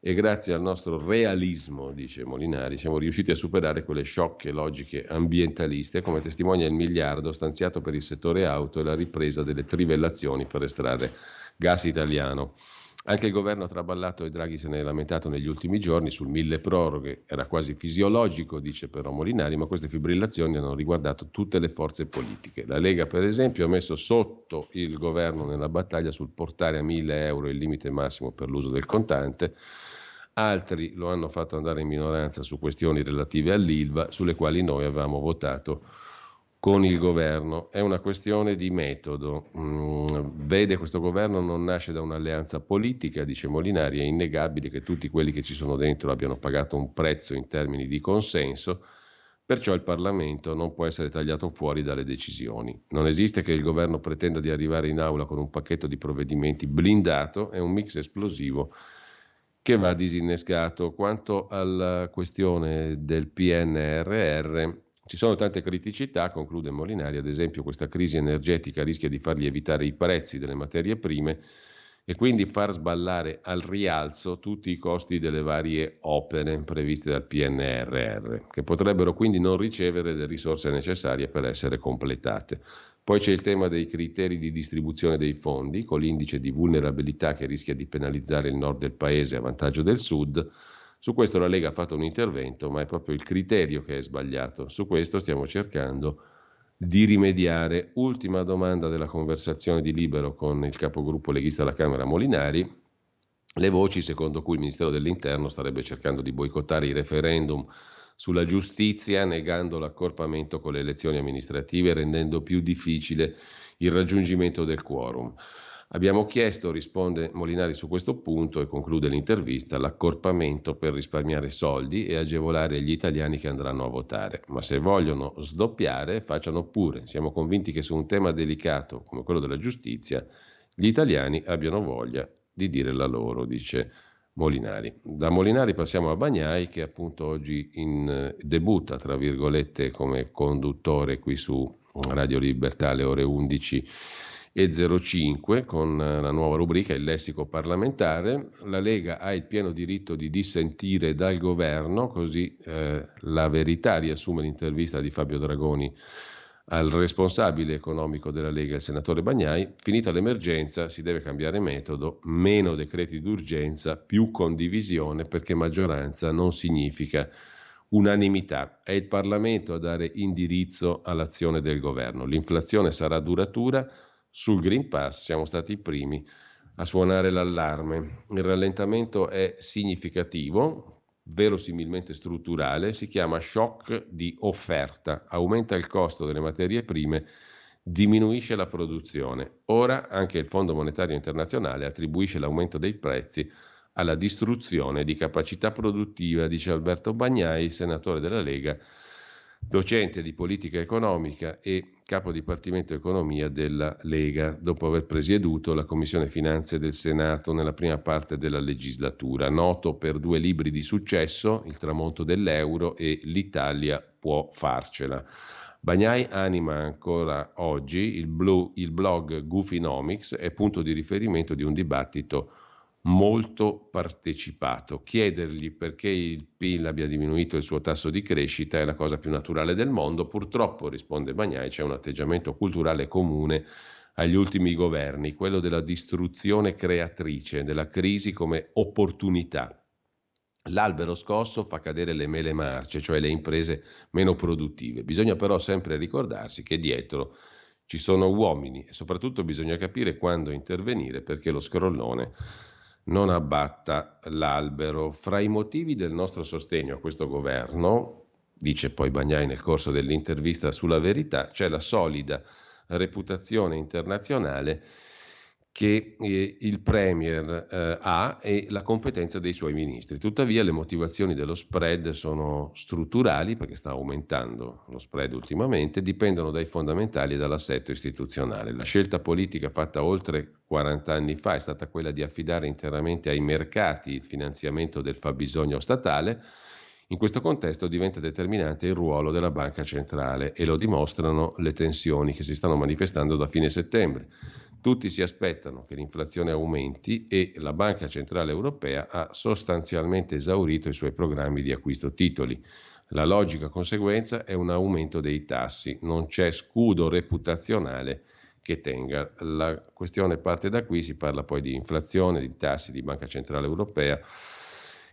e grazie al nostro realismo, dice Molinari, siamo riusciti a superare quelle sciocche logiche ambientaliste, come testimonia il miliardo stanziato per il settore auto e la ripresa delle trivellazioni per estrarre gas italiano. Anche il governo ha traballato, e Draghi se ne è lamentato negli ultimi giorni sul milleproroghe. Era quasi fisiologico, dice però Molinari, ma queste fibrillazioni hanno riguardato tutte le forze politiche. La Lega, per esempio, ha messo sotto il governo nella battaglia sul portare a 1.000 euro il limite massimo per l'uso del contante. Altri lo hanno fatto andare in minoranza su questioni relative all'ILVA, sulle quali noi avevamo votato con il governo. È una questione di metodo. Vede, questo governo non nasce da un'alleanza politica, dice Molinari, è innegabile che tutti quelli che ci sono dentro abbiano pagato un prezzo in termini di consenso, perciò il Parlamento non può essere tagliato fuori dalle decisioni. Non esiste che il governo pretenda di arrivare in aula con un pacchetto di provvedimenti blindato, è un mix esplosivo che va disinnescato. Quanto alla questione del PNRR, ci sono tante criticità, conclude Molinari, ad esempio questa crisi energetica rischia di far lievitare i prezzi delle materie prime e quindi far sballare al rialzo tutti i costi delle varie opere previste dal PNRR, che potrebbero quindi non ricevere le risorse necessarie per essere completate. Poi c'è il tema dei criteri di distribuzione dei fondi, con l'indice di vulnerabilità che rischia di penalizzare il nord del paese a vantaggio del sud. Su questo la Lega ha fatto un intervento, ma è proprio il criterio che è sbagliato. Su questo stiamo cercando di rimediare. Ultima domanda della conversazione di Libero con il capogruppo leghista alla Camera Molinari. Le voci secondo cui il Ministero dell'Interno starebbe cercando di boicottare i referendum sulla giustizia, negando l'accorpamento con le elezioni amministrative e rendendo più difficile il raggiungimento del quorum. Abbiamo chiesto, risponde Molinari su questo punto e conclude l'intervista, l'accorpamento per risparmiare soldi e agevolare gli italiani che andranno a votare. Ma se vogliono sdoppiare, facciano pure. Siamo convinti che su un tema delicato come quello della giustizia, gli italiani abbiano voglia di dire la loro, dice Molinari. Da Molinari passiamo a Bagnai, che appunto oggi debutta, tra virgolette, come conduttore qui su Radio Libertà alle ore 11:05 con la nuova rubrica Il lessico parlamentare. La Lega ha il pieno diritto di dissentire dal governo, così La Verità riassume l'intervista di Fabio Dragoni al responsabile economico della Lega, il senatore Bagnai. Finita l'emergenza si deve cambiare metodo, meno decreti d'urgenza, più condivisione, perché maggioranza non significa unanimità. È il Parlamento a dare indirizzo all'azione del governo. L'inflazione sarà duratura. Sul Green Pass siamo stati i primi a suonare l'allarme. Il rallentamento è significativo, verosimilmente strutturale, si chiama shock di offerta, aumenta il costo delle materie prime, diminuisce la produzione. Ora anche il Fondo Monetario Internazionale attribuisce l'aumento dei prezzi alla distruzione di capacità produttiva, dice Alberto Bagnai, senatore della Lega, docente di politica economica e capo dipartimento economia della Lega, dopo aver presieduto la Commissione Finanze del Senato nella prima parte della legislatura, noto per 2 libri di successo, Il tramonto dell'euro e L'Italia può farcela. Bagnai anima ancora oggi il blog Goofinomics, è punto di riferimento di un dibattito molto partecipato. Chiedergli perché il PIL abbia diminuito il suo tasso di crescita è la cosa più naturale del mondo. Purtroppo, risponde Bagnai, c'è un atteggiamento culturale comune agli ultimi governi, quello della distruzione creatrice, della crisi come opportunità. L'albero scosso fa cadere le mele marce, cioè le imprese meno produttive. Bisogna però sempre ricordarsi che dietro ci sono uomini e soprattutto bisogna capire quando intervenire perché lo scrollone non abbatta l'albero. Fra i motivi del nostro sostegno a questo governo, dice poi Bagnai nel corso dell'intervista sulla Verità, c'è la solida reputazione internazionale che il Premier ha e la competenza dei suoi ministri. Tuttavia le motivazioni dello spread sono strutturali, perché sta aumentando lo spread ultimamente, dipendono dai fondamentali e dall'assetto istituzionale. La scelta politica fatta oltre 40 anni fa è stata quella di affidare interamente ai mercati il finanziamento del fabbisogno statale. In questo contesto diventa determinante il ruolo della Banca Centrale e lo dimostrano le tensioni che si stanno manifestando da fine settembre. Tutti si aspettano che l'inflazione aumenti e la Banca Centrale Europea ha sostanzialmente esaurito i suoi programmi di acquisto titoli. La logica conseguenza è un aumento dei tassi, non c'è scudo reputazionale che tenga. La questione parte da qui, si parla poi di inflazione, di tassi, di Banca Centrale Europea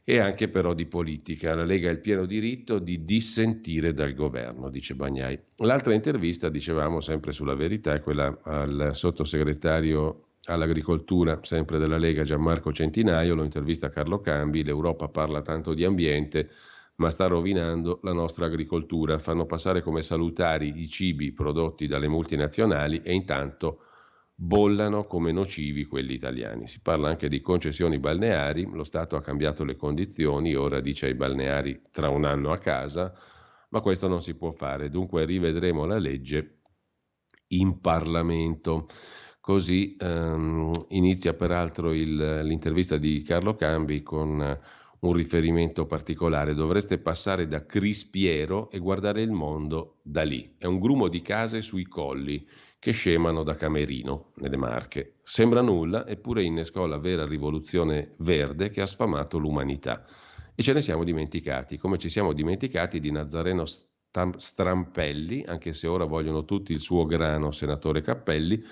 e anche però di politica. La Lega ha il pieno diritto di dissentire dal governo, dice Bagnai. L'altra intervista, dicevamo sempre sulla Verità, è quella al sottosegretario all'agricoltura, sempre della Lega, Gianmarco Centinaio. Lo intervista Carlo Cambi. L'Europa parla tanto di ambiente, ma sta rovinando la nostra agricoltura. Fanno passare come salutari i cibi prodotti dalle multinazionali e intanto bollano come nocivi quelli italiani. Si parla anche di concessioni balneari, lo Stato ha cambiato le condizioni, ora dice ai balneari tra un anno a casa, ma questo non si può fare, dunque rivedremo la legge in Parlamento. Così inizia peraltro l'intervista di Carlo Cambi con un riferimento particolare, dovreste passare da Crispiero e guardare il mondo da lì. È un grumo di case sui colli che scemano da Camerino, nelle Marche. Sembra nulla, eppure innescò la vera rivoluzione verde che ha sfamato l'umanità. E ce ne siamo dimenticati, come ci siamo dimenticati di Nazareno Strampelli, anche se ora vogliono tutti il suo grano, senatore Cappelli,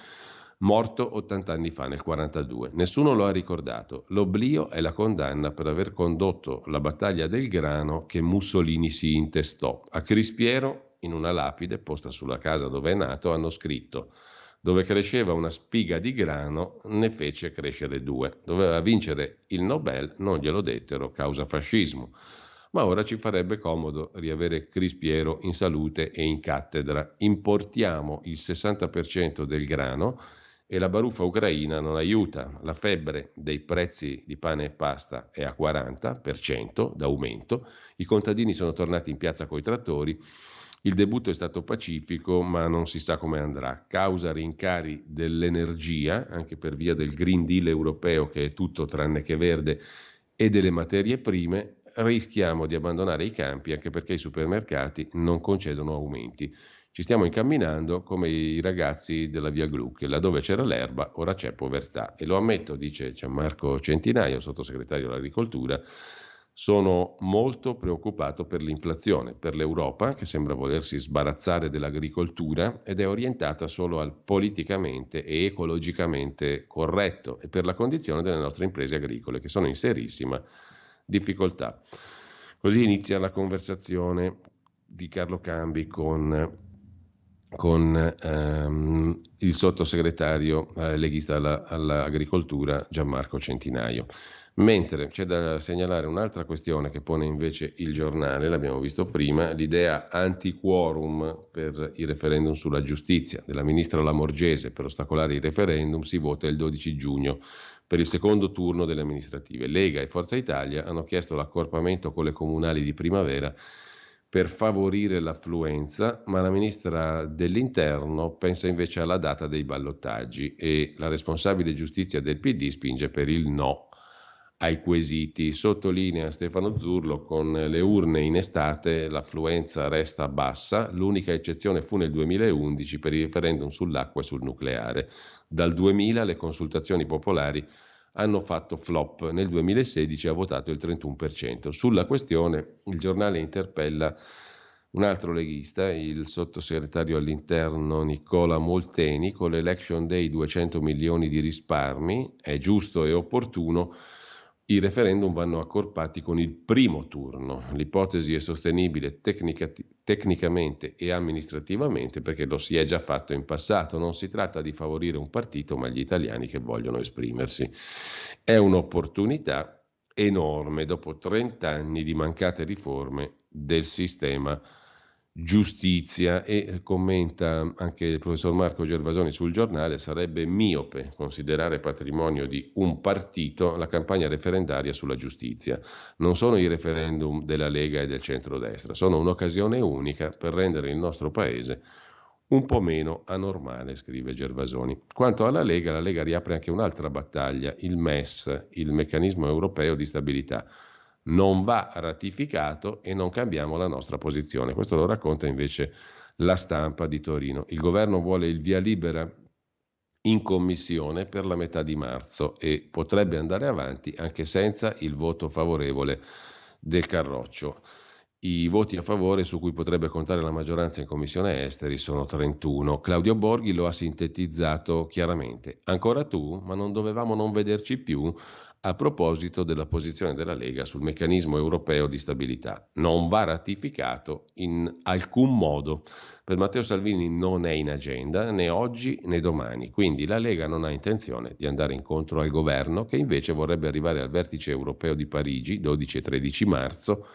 morto 80 anni fa, nel 1942. Nessuno lo ha ricordato. L'oblio è la condanna per aver condotto la battaglia del grano che Mussolini si intestò. A Crispiero, in una lapide posta sulla casa dove è nato, hanno scritto: dove cresceva una spiga di grano, ne fece crescere due. Doveva vincere il Nobel, non glielo dettero, causa fascismo. Ma ora ci farebbe comodo riavere Crispiero in salute e in cattedra. Importiamo il 60% del grano e la baruffa ucraina non aiuta. La febbre dei prezzi di pane e pasta è a 40% d'aumento. I contadini sono tornati in piazza coi trattori. Il debutto è stato pacifico, ma non si sa come andrà. Causa rincari dell'energia, anche per via del Green Deal europeo che è tutto tranne che verde, e delle materie prime, rischiamo di abbandonare i campi, anche perché i supermercati non concedono aumenti. Ci stiamo incamminando come i ragazzi della via Gluck, laddove c'era l'erba, ora c'è povertà. E lo ammetto, dice Gianmarco Centinaio, sottosegretario all'agricoltura, sono molto preoccupato per l'inflazione, per l'Europa che sembra volersi sbarazzare dell'agricoltura ed è orientata solo al politicamente e ecologicamente corretto, e per la condizione delle nostre imprese agricole che sono in serissima difficoltà. Così inizia la conversazione di Carlo Cambi con il sottosegretario leghista all'agricoltura Gianmarco Centinaio. Mentre c'è da segnalare un'altra questione che pone invece il Giornale, l'abbiamo visto prima, l'idea anti-quorum per i referendum sulla giustizia della ministra Lamorgese per ostacolare i referendum si vota il 12 giugno per il secondo turno delle amministrative. Lega e Forza Italia hanno chiesto l'accorpamento con le comunali di primavera per favorire l'affluenza, ma la ministra dell'Interno pensa invece alla data dei ballottaggi e la responsabile giustizia del PD spinge per il no ai quesiti. Sottolinea Stefano Zurlo: con le urne in estate l'affluenza resta bassa, l'unica eccezione fu nel 2011 per il referendum sull'acqua e sul nucleare. Dal 2000 le consultazioni popolari hanno fatto flop, nel 2016 ha votato il 31%. Sulla questione il Giornale interpella un altro leghista, il sottosegretario all'interno Nicola Molteni: con l'Election Day 200 milioni di risparmi, è giusto e opportuno, i referendum vanno accorpati con il primo turno. L'ipotesi è sostenibile tecnicamente e amministrativamente perché lo si è già fatto in passato. Non si tratta di favorire un partito, ma gli italiani che vogliono esprimersi. È un'opportunità enorme dopo 30 anni di mancate riforme del sistema giustizia. E commenta anche il professor Marco Gervasoni sul Giornale: sarebbe miope considerare patrimonio di un partito la campagna referendaria sulla giustizia. Non sono i referendum della Lega e del centrodestra, sono un'occasione unica per rendere il nostro paese un po' meno anormale, scrive Gervasoni. Quanto alla Lega, la Lega riapre anche un'altra battaglia, il MES, il meccanismo europeo di stabilità. Non va ratificato e non cambiamo la nostra posizione. Questo lo racconta invece La Stampa di Torino. Il governo vuole il via libera in commissione per la metà di marzo e potrebbe andare avanti anche senza il voto favorevole del Carroccio. I voti a favore su cui potrebbe contare la maggioranza in Commissione Esteri sono 31. Claudio Borghi lo ha sintetizzato chiaramente: ancora tu, ma non dovevamo non vederci più, a proposito della posizione della Lega sul meccanismo europeo di stabilità. Non va ratificato in alcun modo. Per Matteo Salvini non è in agenda né oggi né domani, quindi la Lega non ha intenzione di andare incontro al governo, che invece vorrebbe arrivare al vertice europeo di Parigi 12 e 13 marzo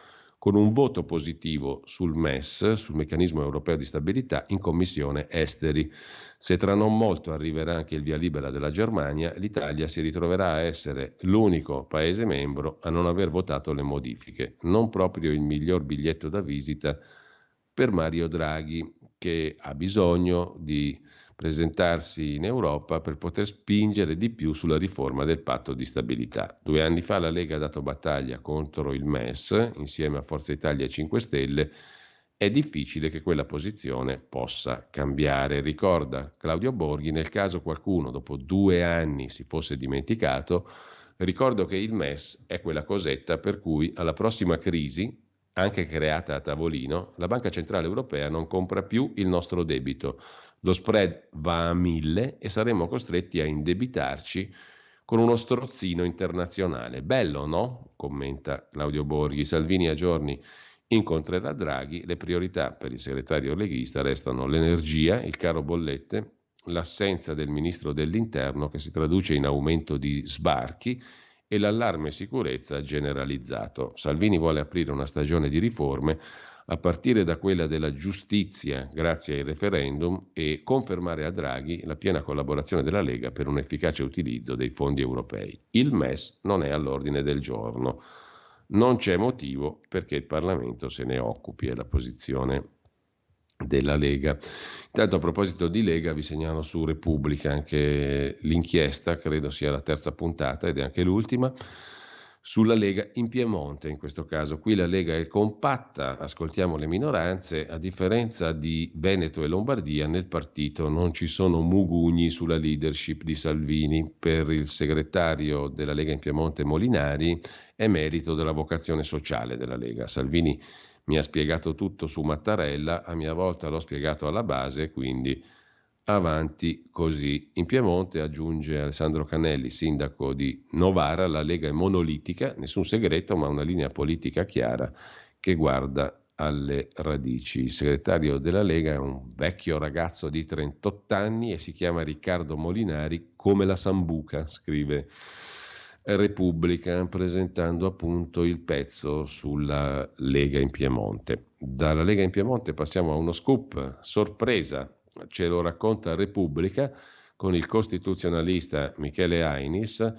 con un voto positivo sul MES, sul meccanismo europeo di stabilità, in Commissione Esteri. Se tra non molto arriverà anche il via libera della Germania, l'Italia si ritroverà a essere l'unico Paese membro a non aver votato le modifiche. Non proprio il miglior biglietto da visita per Mario Draghi, che ha bisogno di presentarsi in Europa per poter spingere di più sulla riforma del patto di stabilità. 2 anni fa la Lega ha dato battaglia contro il MES insieme a Forza Italia e 5 Stelle. È difficile che quella posizione possa cambiare, ricorda Claudio Borghi. Nel caso qualcuno dopo 2 anni si fosse dimenticato, ricordo che il MES è quella cosetta per cui alla prossima crisi, anche creata a tavolino, la Banca Centrale Europea non compra più il nostro debito. Lo spread va a 1000 e saremo costretti a indebitarci con uno strozzino internazionale. Bello, no? Commenta Claudio Borghi. Salvini a giorni incontrerà Draghi. Le priorità per il segretario leghista restano l'energia, il caro bollette, l'assenza del ministro dell'Interno che si traduce in aumento di sbarchi e l'allarme sicurezza generalizzato. Salvini vuole aprire una stagione di riforme a partire da quella della giustizia grazie ai referendum e confermare a Draghi la piena collaborazione della Lega per un efficace utilizzo dei fondi europei. Il MES non è all'ordine del giorno. Non c'è motivo perché il Parlamento se ne occupi, è la posizione della Lega. Intanto, a proposito di Lega, vi segnalo su Repubblica anche l'inchiesta, credo sia la 3ª puntata ed è anche l'ultima, sulla Lega in Piemonte. In questo caso qui la Lega è compatta, ascoltiamo le minoranze. A differenza di Veneto e Lombardia, nel partito non ci sono mugugni sulla leadership di Salvini. Per il segretario della Lega in Piemonte Molinari è merito della vocazione sociale della Lega. Salvini mi ha spiegato tutto su Mattarella, a mia volta l'ho spiegato alla base, quindi avanti così. In Piemonte, aggiunge Alessandro Canelli, sindaco di Novara, la Lega è monolitica, nessun segreto ma una linea politica chiara che guarda alle radici. Il segretario della Lega è un vecchio ragazzo di 38 anni e si chiama Riccardo Molinari, come la Sambuca, scrive Repubblica, presentando appunto il pezzo sulla Lega in Piemonte. Dalla Lega in Piemonte passiamo a uno scoop, sorpresa, ce lo racconta Repubblica con il costituzionalista Michele Ainis.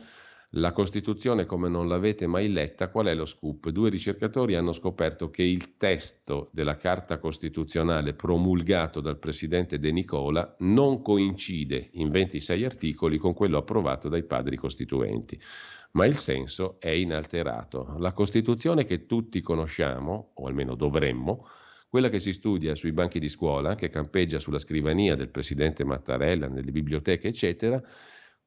La Costituzione come non l'avete mai letta, qual è lo scoop? 2 ricercatori hanno scoperto che il testo della Carta Costituzionale promulgato dal presidente De Nicola non coincide in 26 articoli con quello approvato dai padri costituenti, ma il senso è inalterato. La Costituzione che tutti conosciamo, o almeno dovremmo, quella che si studia sui banchi di scuola, che campeggia sulla scrivania del presidente Mattarella, nelle biblioteche, eccetera,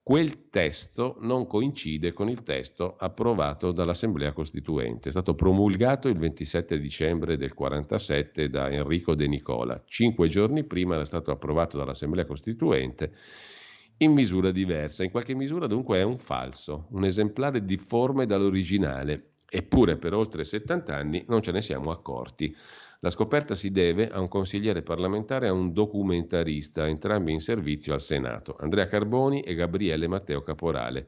quel testo non coincide con il testo approvato dall'Assemblea Costituente. È stato promulgato il 27 dicembre del 1947 da Enrico De Nicola. 5 giorni prima era stato approvato dall'Assemblea Costituente in misura diversa. In qualche misura dunque è un falso, un esemplare difforme dall'originale. Eppure per oltre 70 anni non ce ne siamo accorti. La scoperta si deve a un consigliere parlamentare e a un documentarista, entrambi in servizio al Senato, Andrea Carboni e Gabriele Matteo Caporale.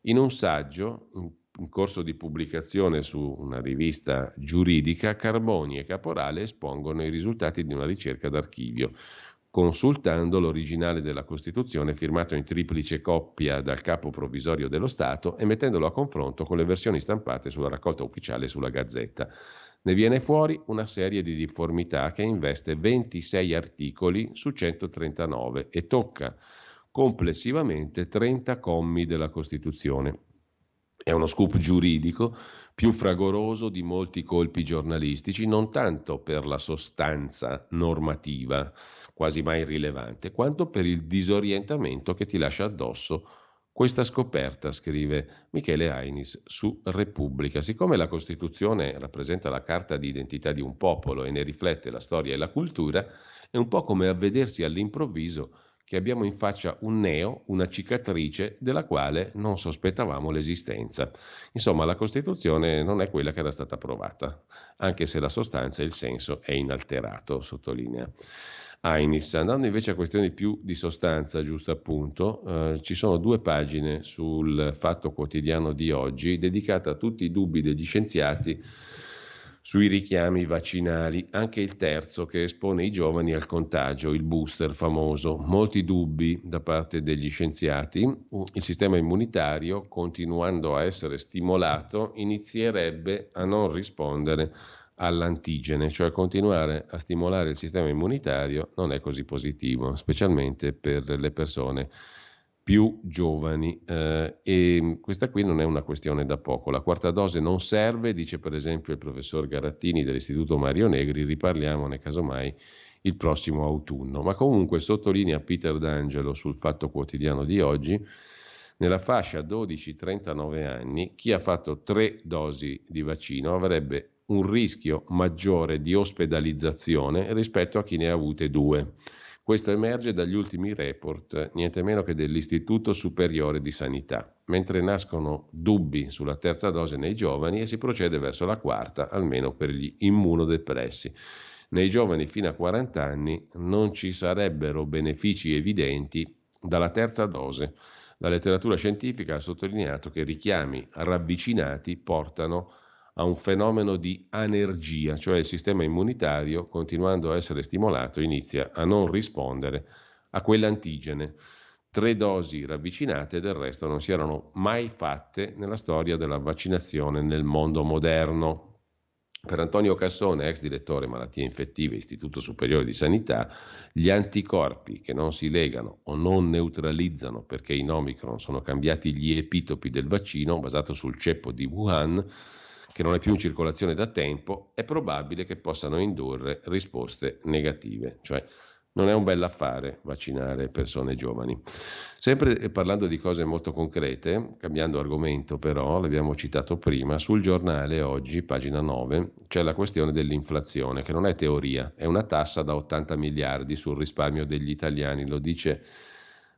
In un saggio, in corso di pubblicazione su una rivista giuridica, Carboni e Caporale espongono i risultati di una ricerca d'archivio, consultando l'originale della Costituzione firmato in triplice coppia dal capo provvisorio dello Stato e mettendolo a confronto con le versioni stampate sulla raccolta ufficiale sulla Gazzetta. Ne viene fuori una serie di difformità che investe 26 articoli su 139 e tocca complessivamente 30 commi della Costituzione. È uno scoop giuridico più fragoroso di molti colpi giornalistici, non tanto per la sostanza normativa, quasi mai rilevante, quanto per il disorientamento che ti lascia addosso questa scoperta, scrive Michele Ainis su Repubblica. Siccome la Costituzione rappresenta la carta di identità di un popolo e ne riflette la storia e la cultura, è un po' come a vedersi all'improvviso che abbiamo in faccia un neo, una cicatrice della quale non sospettavamo l'esistenza. Insomma, la Costituzione non è quella che era stata approvata, anche se la sostanza e il senso è inalterato, sottolinea Ainis. Andando invece a questioni più di sostanza, giusto appunto, ci sono 2 pagine sul Fatto Quotidiano di oggi dedicate a tutti i dubbi degli scienziati sui richiami vaccinali, anche il terzo che espone i giovani al contagio, il booster famoso. Molti dubbi da parte degli scienziati. Il sistema immunitario, continuando a essere stimolato, inizierebbe a non rispondere all'antigene, cioè continuare a stimolare il sistema immunitario non è così positivo, specialmente per le persone più giovani, e questa qui non è una questione da poco. La quarta dose non serve, dice per esempio il professor Garattini dell'Istituto Mario Negri, riparliamone casomai il prossimo autunno. Ma comunque sottolinea Peter D'Angelo sul Fatto Quotidiano di oggi, nella fascia 12-39 anni chi ha fatto 3 dosi di vaccino avrebbe un rischio maggiore di ospedalizzazione rispetto a chi ne ha avute 2. Questo emerge dagli ultimi report, niente meno che dell'Istituto Superiore di Sanità, mentre nascono dubbi sulla terza dose nei giovani e si procede verso la quarta, almeno per gli immunodepressi. Nei giovani fino a 40 anni non ci sarebbero benefici evidenti dalla terza dose. La letteratura scientifica ha sottolineato che richiami ravvicinati portano a un fenomeno di anergia, cioè il sistema immunitario, continuando a essere stimolato, inizia a non rispondere a quell'antigene. 3 dosi ravvicinate del resto non si erano mai fatte nella storia della vaccinazione nel mondo moderno. Per Antonio Cassone, ex direttore malattie infettive, Istituto Superiore di Sanità, gli anticorpi che non si legano o non neutralizzano perché in Omicron sono cambiati gli epitopi del vaccino basato sul ceppo di Wuhan, che non è più in circolazione da tempo, è probabile che possano indurre risposte negative. Cioè non è un bell'affare vaccinare persone giovani. Sempre parlando di cose molto concrete, cambiando argomento però, l'abbiamo citato prima, sul giornale oggi, pagina 9, c'è la questione dell'inflazione, che non è teoria, è una tassa da 80 miliardi sul risparmio degli italiani, lo dice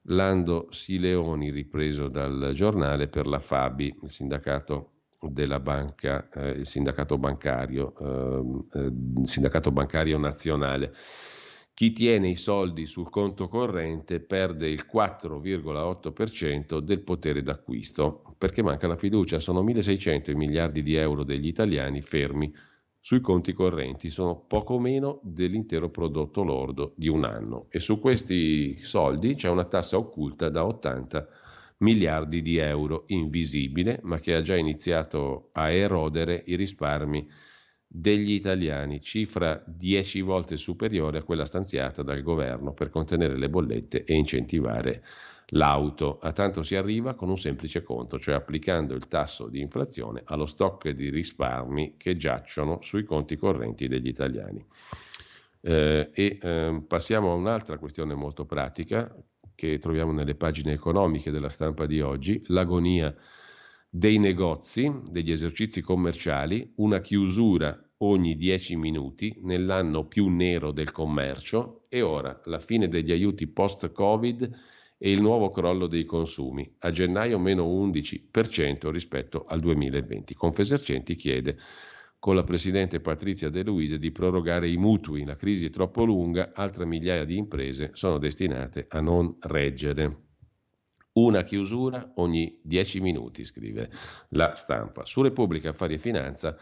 Lando Sileoni, ripreso dal giornale per la Fabi, il sindacato della banca, il sindacato bancario nazionale. Chi tiene i soldi sul conto corrente perde il 4,8% del potere d'acquisto perché manca la fiducia. Sono 1.600 i miliardi di euro degli italiani fermi sui conti correnti, sono poco meno dell'intero prodotto lordo di un anno e su questi soldi c'è una tassa occulta da 80 miliardi di euro invisibile, ma che ha già iniziato a erodere i risparmi degli italiani, cifra 10 volte superiore a quella stanziata dal governo per contenere le bollette e incentivare l'auto. A tanto si arriva con un semplice conto, cioè applicando il tasso di inflazione allo stock di risparmi che giacciono sui conti correnti degli italiani. Passiamo a un'altra questione molto pratica che troviamo nelle pagine economiche della Stampa di oggi, l'agonia dei negozi, degli esercizi commerciali, una chiusura ogni 10 minuti nell'anno più nero del commercio e ora la fine degli aiuti post-Covid e il nuovo crollo dei consumi. A gennaio meno 11% rispetto al 2020. Confesercenti chiede con la presidente Patrizia De Luise di prorogare i mutui. La crisi è troppo lunga, altre migliaia di imprese sono destinate a non reggere. Una chiusura ogni 10 minuti, scrive la Stampa. Su Repubblica Affari e Finanza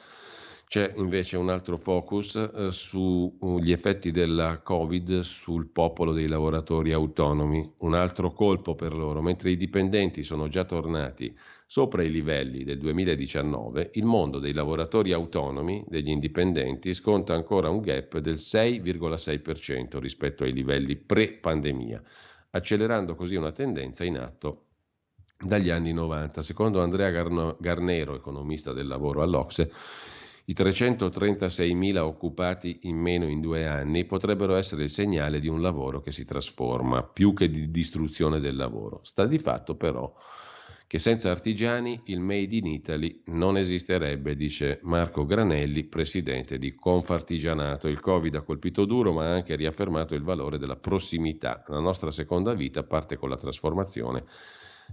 c'è invece un altro focus sugli effetti della Covid sul popolo dei lavoratori autonomi, un altro colpo per loro. Mentre i dipendenti sono già tornati sopra i livelli del 2019, il mondo dei lavoratori autonomi, degli indipendenti, sconta ancora un gap del 6,6% rispetto ai livelli pre-pandemia, accelerando così una tendenza in atto dagli anni 90. Secondo Andrea Garnero, economista del lavoro all'Ocse, i 336.000 occupati in meno in 2 anni potrebbero essere il segnale di un lavoro che si trasforma, più che di distruzione del lavoro. Sta di fatto però che senza artigiani il Made in Italy non esisterebbe, dice Marco Granelli, presidente di Confartigianato. Il Covid ha colpito duro, ma ha anche riaffermato il valore della prossimità. La nostra seconda vita parte con la trasformazione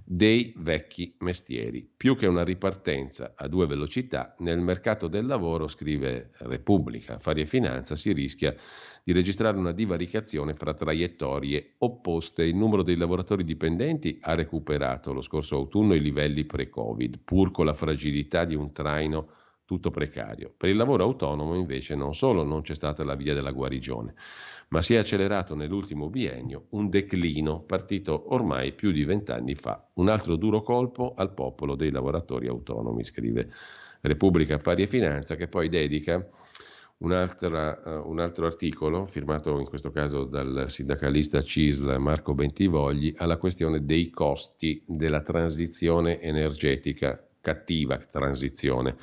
dei vecchi mestieri. Più che una ripartenza a 2 velocità, nel mercato del lavoro, scrive Repubblica, Affari e Finanza, si rischia di registrare una divaricazione fra traiettorie opposte. Il numero dei lavoratori dipendenti ha recuperato lo scorso autunno i livelli pre-Covid, pur con la fragilità di un traino tutto precario. Per il lavoro autonomo, invece, non solo non c'è stata la via della guarigione, ma si è accelerato nell'ultimo biennio un declino partito ormai più di 20 anni fa. Un altro duro colpo al popolo dei lavoratori autonomi, scrive Repubblica Affari e Finanza, che poi dedica un altro articolo, firmato in questo caso dal sindacalista CISL Marco Bentivogli, alla questione dei costi della transizione energetica, cattiva transizione,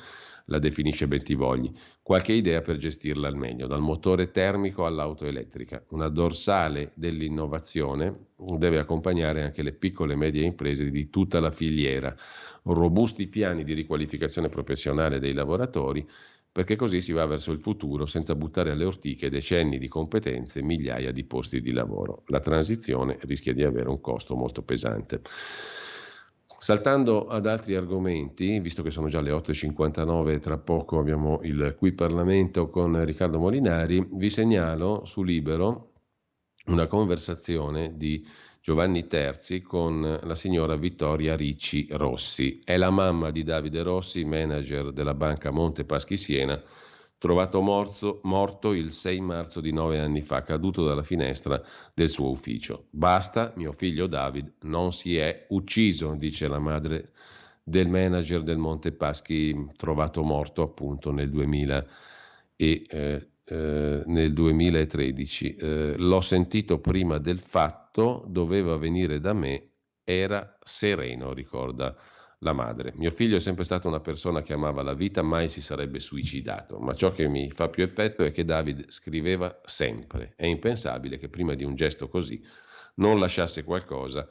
la definisce Bentivogli. Qualche idea per gestirla al meglio, dal motore termico all'auto elettrica. Una dorsale dell'innovazione deve accompagnare anche le piccole e medie imprese di tutta la filiera, robusti piani di riqualificazione professionale dei lavoratori, perché così si va verso il futuro senza buttare alle ortiche decenni di competenze e migliaia di posti di lavoro. La transizione rischia di avere un costo molto pesante. Saltando ad altri argomenti, visto che sono già le 8.59 e tra poco abbiamo il Qui Parlamento con Riccardo Molinari, vi segnalo su Libero una conversazione di Giovanni Terzi con la signora Vittoria Ricci Rossi. È la mamma di Davide Rossi, manager della banca Monte Paschi Siena, trovato morto il 6 marzo di 9 anni fa, caduto dalla finestra del suo ufficio. Basta, mio figlio David non si è ucciso, dice la madre del manager del Monte Paschi, trovato morto appunto nel 2013. L'ho sentito prima del fatto, doveva venire da me, era sereno, ricorda la madre. Mio figlio è sempre stato una persona che amava la vita, mai si sarebbe suicidato, ma ciò che mi fa più effetto è che David scriveva sempre. È impensabile che prima di un gesto così non lasciasse qualcosa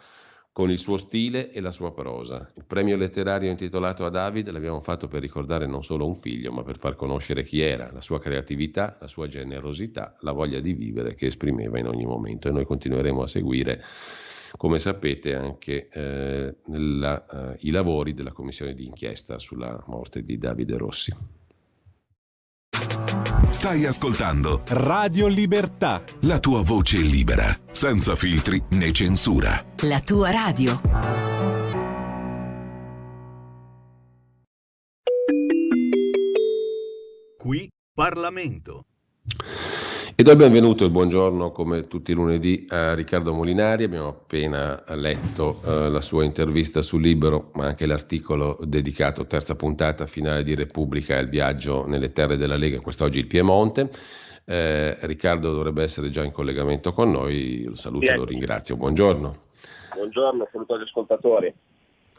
con il suo stile e la sua prosa. Il premio letterario intitolato a David l'abbiamo fatto per ricordare non solo un figlio, ma per far conoscere chi era, la sua creatività, la sua generosità, la voglia di vivere che esprimeva in ogni momento. E noi continueremo a seguire, come sapete, anche i lavori della commissione di inchiesta sulla morte di Davide Rossi. Stai ascoltando Radio Libertà. la tua voce libera, senza filtri né censura. La tua radio. Qui Parlamento. E do il benvenuto e il buongiorno, come tutti i lunedì, a Riccardo Molinari. Abbiamo appena letto la sua intervista su Libero, ma anche l'articolo dedicato, terza puntata finale di Repubblica, al viaggio nelle terre della Lega, quest'oggi il Piemonte. Riccardo dovrebbe essere già in collegamento con noi, lo saluto e lo ringrazio. Buongiorno. Buongiorno, saluto agli ascoltatori.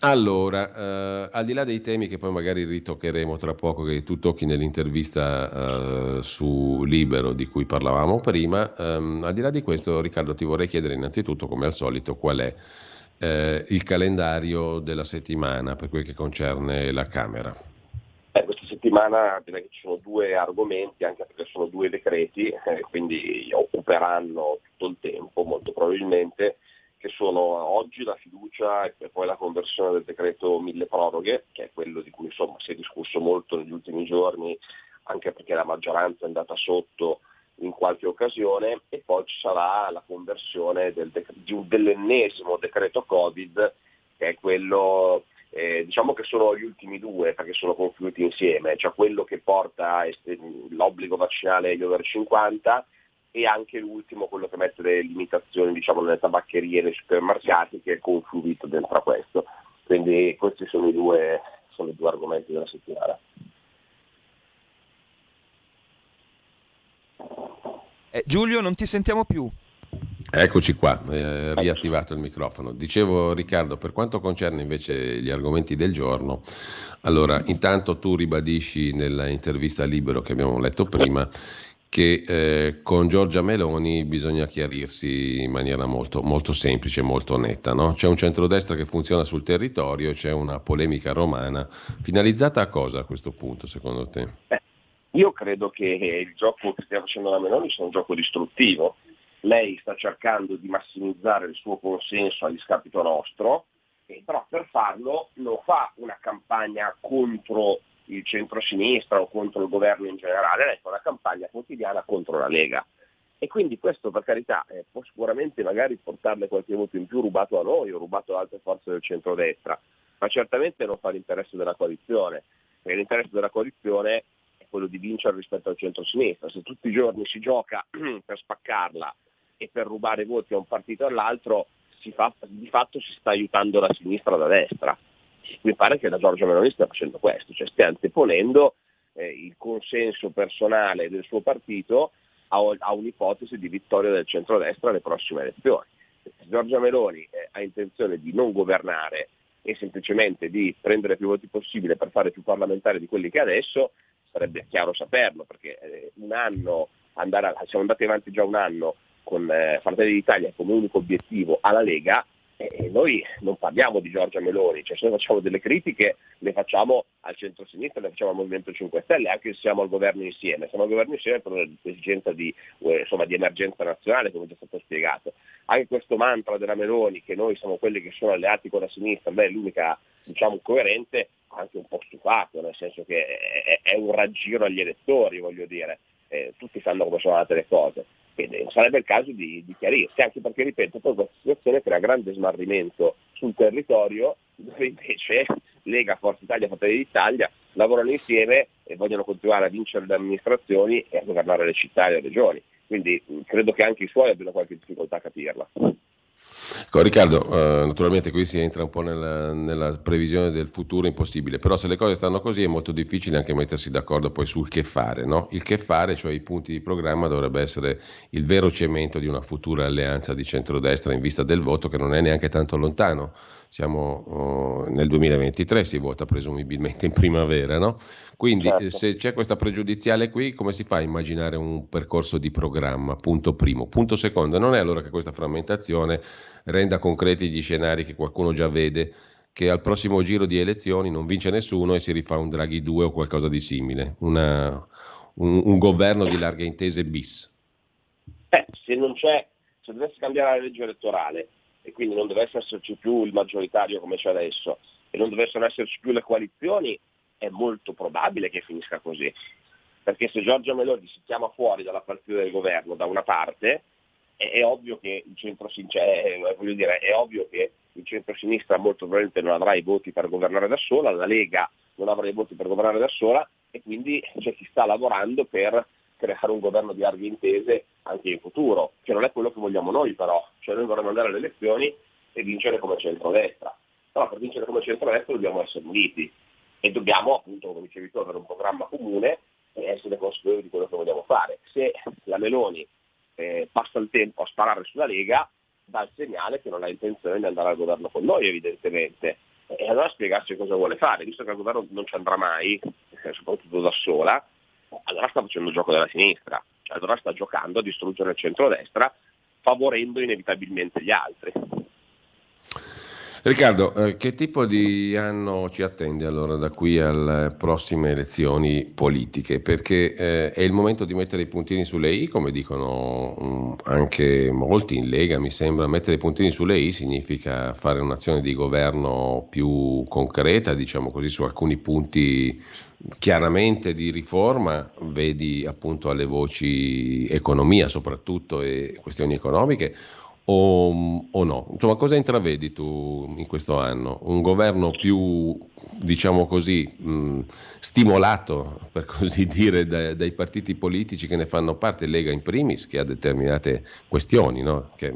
Allora, al di là dei temi che poi magari ritoccheremo tra poco, che tu tocchi nell'intervista su Libero di cui parlavamo prima, al di là di questo, Riccardo, ti vorrei chiedere innanzitutto, come al solito, qual è il calendario della settimana per quel che concerne la Camera. Questa settimana direi che ci sono due argomenti, anche perché sono due decreti, quindi occuperanno tutto il tempo molto probabilmente, che sono oggi la fiducia e poi la conversione del decreto mille proroghe, che è quello di cui insomma si è discusso molto negli ultimi giorni, anche perché la maggioranza è andata sotto in qualche occasione, e poi ci sarà la conversione dell'ennesimo decreto Covid, che è quello, diciamo che sono gli ultimi due perché sono confluiti insieme, cioè quello che porta l'obbligo vaccinale agli over 50, e anche l'ultimo, quello che mette le limitazioni, diciamo, nelle tabaccherie e nei supermercati, che è confluito dentro a questo. Quindi questi sono i due argomenti della settimana. Giulio, non ti sentiamo più. Eccoci qua, riattivato il microfono. Dicevo, Riccardo, per quanto concerne invece gli argomenti del giorno, allora intanto tu ribadisci nella intervista a Libero che abbiamo letto prima che con Giorgia Meloni bisogna chiarirsi in maniera molto, molto semplice, molto netta, no? C'è un centrodestra che funziona sul territorio e c'è una polemica romana finalizzata a cosa a questo punto, secondo te? Io credo che il gioco che stia facendo la Meloni sia un gioco distruttivo. Lei sta cercando di massimizzare il suo consenso a discapito nostro, però per farlo non fa una campagna contro il centro-sinistra o contro il governo in generale, lei fa una campagna quotidiana contro la Lega. E quindi questo, per carità, può sicuramente magari portarle qualche voto in più rubato a noi o rubato ad altre forze del centrodestra, ma certamente non fa l'interesse della coalizione, perché l'interesse della coalizione è quello di vincere rispetto al centro-sinistra. Se tutti i giorni si gioca per spaccarla e per rubare voti a un partito o all'altro, di fatto si sta aiutando la sinistra da destra. Mi pare che la Giorgia Meloni stia facendo questo, cioè stia anteponendo il consenso personale del suo partito a un'ipotesi di vittoria del centrodestra alle prossime elezioni. Se Giorgia Meloni ha intenzione di non governare e semplicemente di prendere più voti possibile per fare più parlamentari di quelli che ha adesso, sarebbe chiaro saperlo, perché siamo andati avanti già un anno con Fratelli d'Italia come unico obiettivo alla Lega, e noi non parliamo di Giorgia Meloni, cioè se noi facciamo delle critiche le facciamo al centro-sinistra, le facciamo al Movimento 5 Stelle, anche se siamo al governo insieme. Siamo al governo insieme per un'esigenza di emergenza nazionale, come è già stato spiegato. Anche questo mantra della Meloni, che noi siamo quelli che sono alleati con la sinistra, è l'unica coerente, anche un po' stufato, nel senso che è un raggiro agli elettori, voglio dire. Tutti sanno come sono andate le cose. Quindi sarebbe il caso di chiarirsi, anche perché, ripeto, poi questa situazione crea grande smarrimento sul territorio, dove invece Lega, Forza Italia, Fratelli d'Italia lavorano insieme e vogliono continuare a vincere le amministrazioni e a governare le città e le regioni. Quindi credo che anche i suoi abbiano qualche difficoltà a capirla. Ecco, Riccardo, naturalmente qui si entra un po' nella previsione del futuro impossibile, però se le cose stanno così è molto difficile anche mettersi d'accordo poi sul che fare, no? Il che fare, cioè i punti di programma, dovrebbe essere il vero cemento di una futura alleanza di centrodestra in vista del voto che non è neanche tanto lontano. Siamo nel 2023, si vota presumibilmente in primavera, no? Quindi Certo. Se c'è questa pregiudiziale qui, come si fa a immaginare un percorso di programma? Punto primo. Punto secondo, non è allora che questa frammentazione renda concreti gli scenari che qualcuno già vede, che al prossimo giro di elezioni non vince nessuno e si rifà un Draghi 2 o qualcosa di simile, un governo di larghe intese bis? Se dovesse cambiare la legge elettorale e quindi non dovesse esserci più il maggioritario come c'è adesso e non dovessero esserci più le coalizioni, è molto probabile che finisca così, perché se Giorgia Meloni si chiama fuori dalla partita del governo da una parte, è ovvio che il centro-sinistra molto probabilmente non avrà i voti per governare da sola, la Lega non avrà i voti per governare da sola, e quindi c'è chi sta lavorando per creare un governo di larghe intese anche in futuro, che non è quello che vogliamo noi però, cioè noi vorremmo andare alle elezioni e vincere come centrodestra, però per vincere come centrodestra dobbiamo essere uniti e dobbiamo, appunto, come dicevi tu, avere un programma comune e essere consapevoli di quello che vogliamo fare. Se la Meloni passa il tempo a sparare sulla Lega, dà il segnale che non ha intenzione di andare al governo con noi, evidentemente, e allora spiegarci cosa vuole fare, visto che al governo non ci andrà mai, soprattutto da sola, allora sta facendo il gioco della sinistra, cioè allora sta giocando a distruggere il centrodestra, favorendo inevitabilmente gli altri. Riccardo, che tipo di anno ci attende allora da qui alle prossime elezioni politiche? Perché è il momento di mettere i puntini sulle i, come dicono anche molti in Lega, mi sembra. Mettere i puntini sulle i significa fare un'azione di governo più concreta, diciamo così, su alcuni punti chiaramente di riforma, vedi appunto alle voci economia soprattutto e questioni economiche, o no? Insomma, cosa intravedi tu in questo anno? Un governo più, diciamo così, stimolato, per così dire, dai partiti politici che ne fanno parte, Lega in primis, che ha determinate questioni, no? Che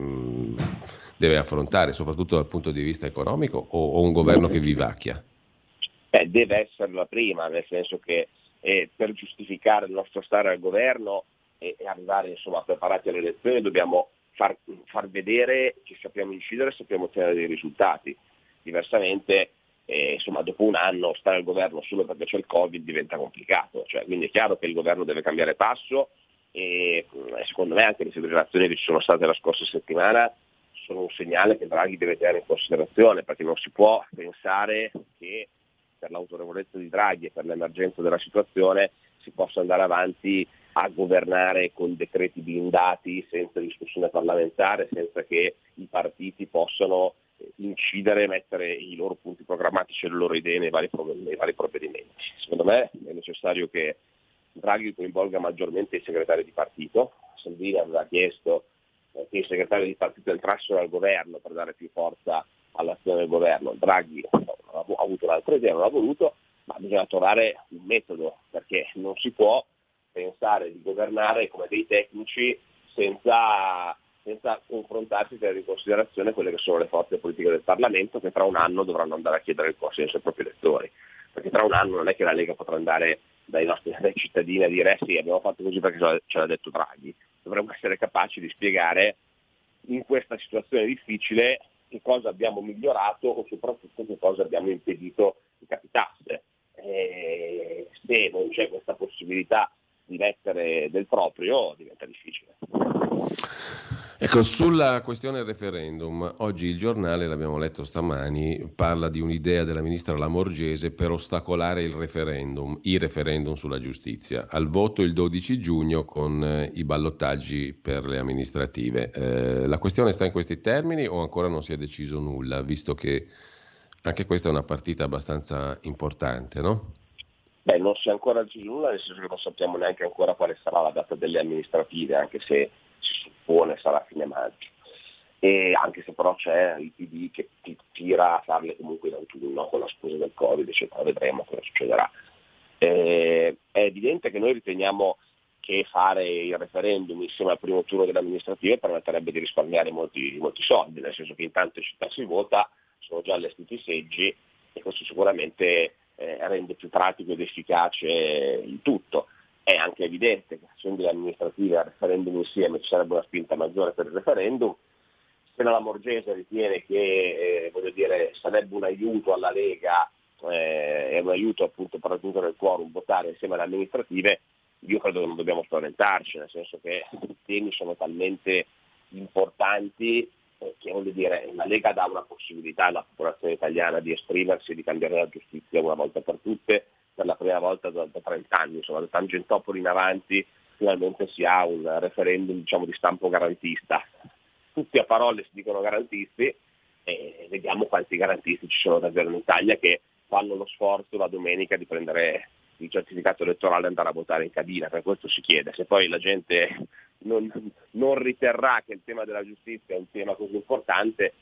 deve affrontare, soprattutto dal punto di vista economico, o un governo che vivacchia? Deve essere la prima, nel senso che per giustificare il nostro stare al governo e arrivare insomma preparati alle elezioni dobbiamo far vedere che sappiamo incidere, sappiamo ottenere dei risultati. Diversamente dopo un anno stare al governo solo perché c'è il Covid diventa complicato, quindi è chiaro che il governo deve cambiare passo e secondo me anche le celebrazioni che ci sono state la scorsa settimana sono un segnale che Draghi deve tenere in considerazione, perché non si può pensare che per l'autorevolezza di Draghi e per l'emergenza della situazione si possa andare avanti a governare con decreti blindati, senza discussione parlamentare, senza che i partiti possano incidere, mettere i loro punti programmatici e le loro idee nei vari provvedimenti. Secondo me è necessario che Draghi coinvolga maggiormente i segretari di partito. Salvini aveva chiesto che i segretari di partito entrassero al governo per dare più forza all'azione del governo. Draghi ha avuto un'altra idea, non ha voluto, ma bisogna trovare un metodo, perché non si può pensare di governare come dei tecnici senza confrontarsi e tenere in considerazione quelle che sono le forze politiche del Parlamento, che tra un anno dovranno andare a chiedere il consenso ai propri elettori, perché tra un anno non è che la Lega potrà andare dai cittadini a dire sì, abbiamo fatto così perché ce l'ha detto Draghi. Dovremmo essere capaci di spiegare in questa situazione difficile che cosa abbiamo migliorato o soprattutto che cosa abbiamo impedito che capitasse. Se non c'è questa possibilità di mettere del proprio, diventa difficile. Ecco, sulla questione referendum, oggi il giornale, l'abbiamo letto stamani, parla di un'idea della ministra Lamorgese per ostacolare i referendum sulla giustizia, al voto il 12 giugno con i ballottaggi per le amministrative. La questione sta in questi termini o ancora non si è deciso nulla, visto che anche questa è una partita abbastanza importante, no? Beh, non si è ancora deciso nulla, nel senso che non sappiamo neanche ancora quale sarà la data delle amministrative, anche se si suppone sarà a fine maggio. E anche se però c'è il PD che tira a farle comunque in autunno, con la scusa del Covid, eccetera, vedremo cosa succederà. È evidente che noi riteniamo che fare il referendum insieme al primo turno delle amministrative permetterebbe di risparmiare molti soldi, nel senso che in tante città si vota, sono già allestiti i seggi e questo sicuramente rende più pratico ed efficace il tutto. È anche evidente che facendo le amministrative e il referendum insieme ci sarebbe una spinta maggiore per il referendum. Se la Lamorgese ritiene che sarebbe un aiuto alla Lega e un aiuto appunto per raggiungere il quorum, votare insieme alle amministrative, io credo che non dobbiamo spaventarci, nel senso che i temi sono talmente importanti che la Lega dà una possibilità alla popolazione italiana di esprimersi e di cambiare la giustizia una volta per tutte, per la prima volta da 30 anni, insomma da Tangentopoli in avanti finalmente si ha un referendum di stampo garantista. Tutti a parole si dicono garantisti e vediamo quanti garantisti ci sono davvero in Italia che fanno lo sforzo la domenica di prendere il certificato elettorale e andare a votare in cabina. Per questo si chiede, se poi la gente non riterrà che il tema della giustizia è un tema così importante,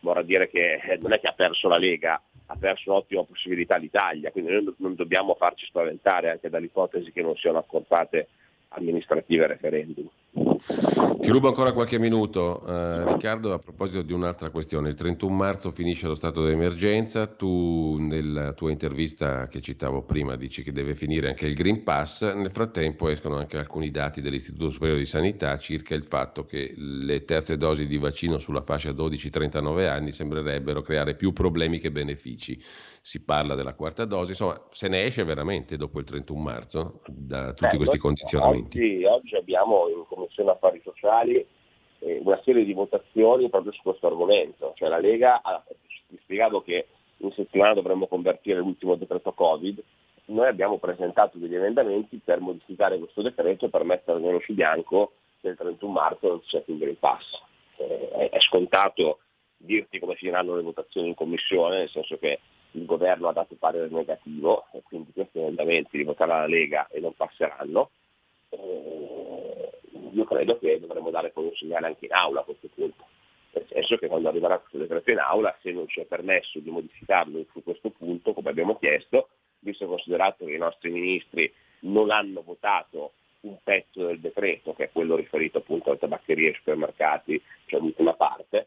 vorrà dire che non è che ha perso la Lega, ha perso un'ottima possibilità l'Italia, quindi noi non dobbiamo farci spaventare anche dall'ipotesi che non siano accorpate amministrative e referendum. Ti rubo ancora qualche minuto, Riccardo, a proposito di un'altra questione. Il 31 marzo finisce lo stato d'emergenza, tu nella tua intervista che citavo prima dici che deve finire anche il Green Pass, nel frattempo escono anche alcuni dati dell'Istituto Superiore di Sanità circa il fatto che le terze dosi di vaccino sulla fascia 12-39 anni sembrerebbero creare più problemi che benefici. Si parla della quarta dose, insomma se ne esce veramente dopo il 31 marzo da tutti questi condizionamenti? Oggi abbiamo in Commissione Affari Sociali una serie di votazioni proprio su questo argomento, cioè la Lega ha spiegato che in settimana dovremmo convertire l'ultimo decreto Covid, noi abbiamo presentato degli emendamenti per modificare questo decreto e per mettere nero su bianco che il 31 marzo non c'è più il Green Pass. È scontato dirti come finiranno le votazioni in Commissione, nel senso che il governo ha dato parere negativo e quindi questi emendamenti li voterà la Lega e non passeranno. Io credo che dovremmo dare poi un segnale anche in aula a questo punto, nel senso che quando arriverà questo decreto in aula, se non ci è permesso di modificarlo su questo punto come abbiamo chiesto, visto e considerato che i nostri ministri non hanno votato un pezzo del decreto, che è quello riferito appunto alle tabaccherie e ai supermercati, cioè l'ultima parte,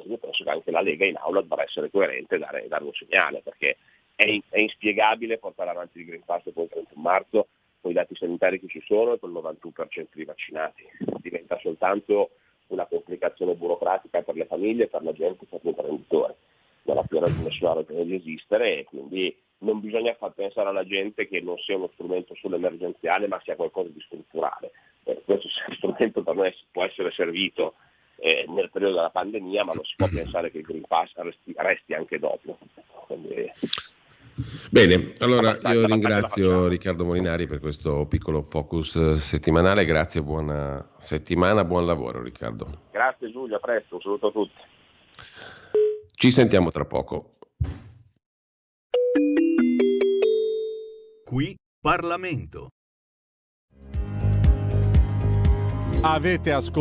io penso che anche la Lega in aula dovrà essere coerente e dare un segnale, perché è inspiegabile portare avanti il Green Pass dopo il 31 marzo con i dati sanitari che ci sono e con il 91% di vaccinati. Diventa soltanto una complicazione burocratica per le famiglie, per la gente, per gli imprenditori. Non ha più nessuna ragione di esistere e quindi non bisogna far pensare alla gente che non sia uno strumento solo emergenziale ma sia qualcosa di strutturale. Questo strumento per noi può essere servito nel periodo della pandemia, ma non si può pensare che il Green Pass resti anche dopo. Quindi, bene, allora io ringrazio Riccardo Molinari per questo piccolo focus settimanale, grazie, buona settimana, buon lavoro Riccardo. Grazie Giulio, a presto, un saluto a tutti. Ci sentiamo tra poco. Qui Parlamento. Avete ascoltato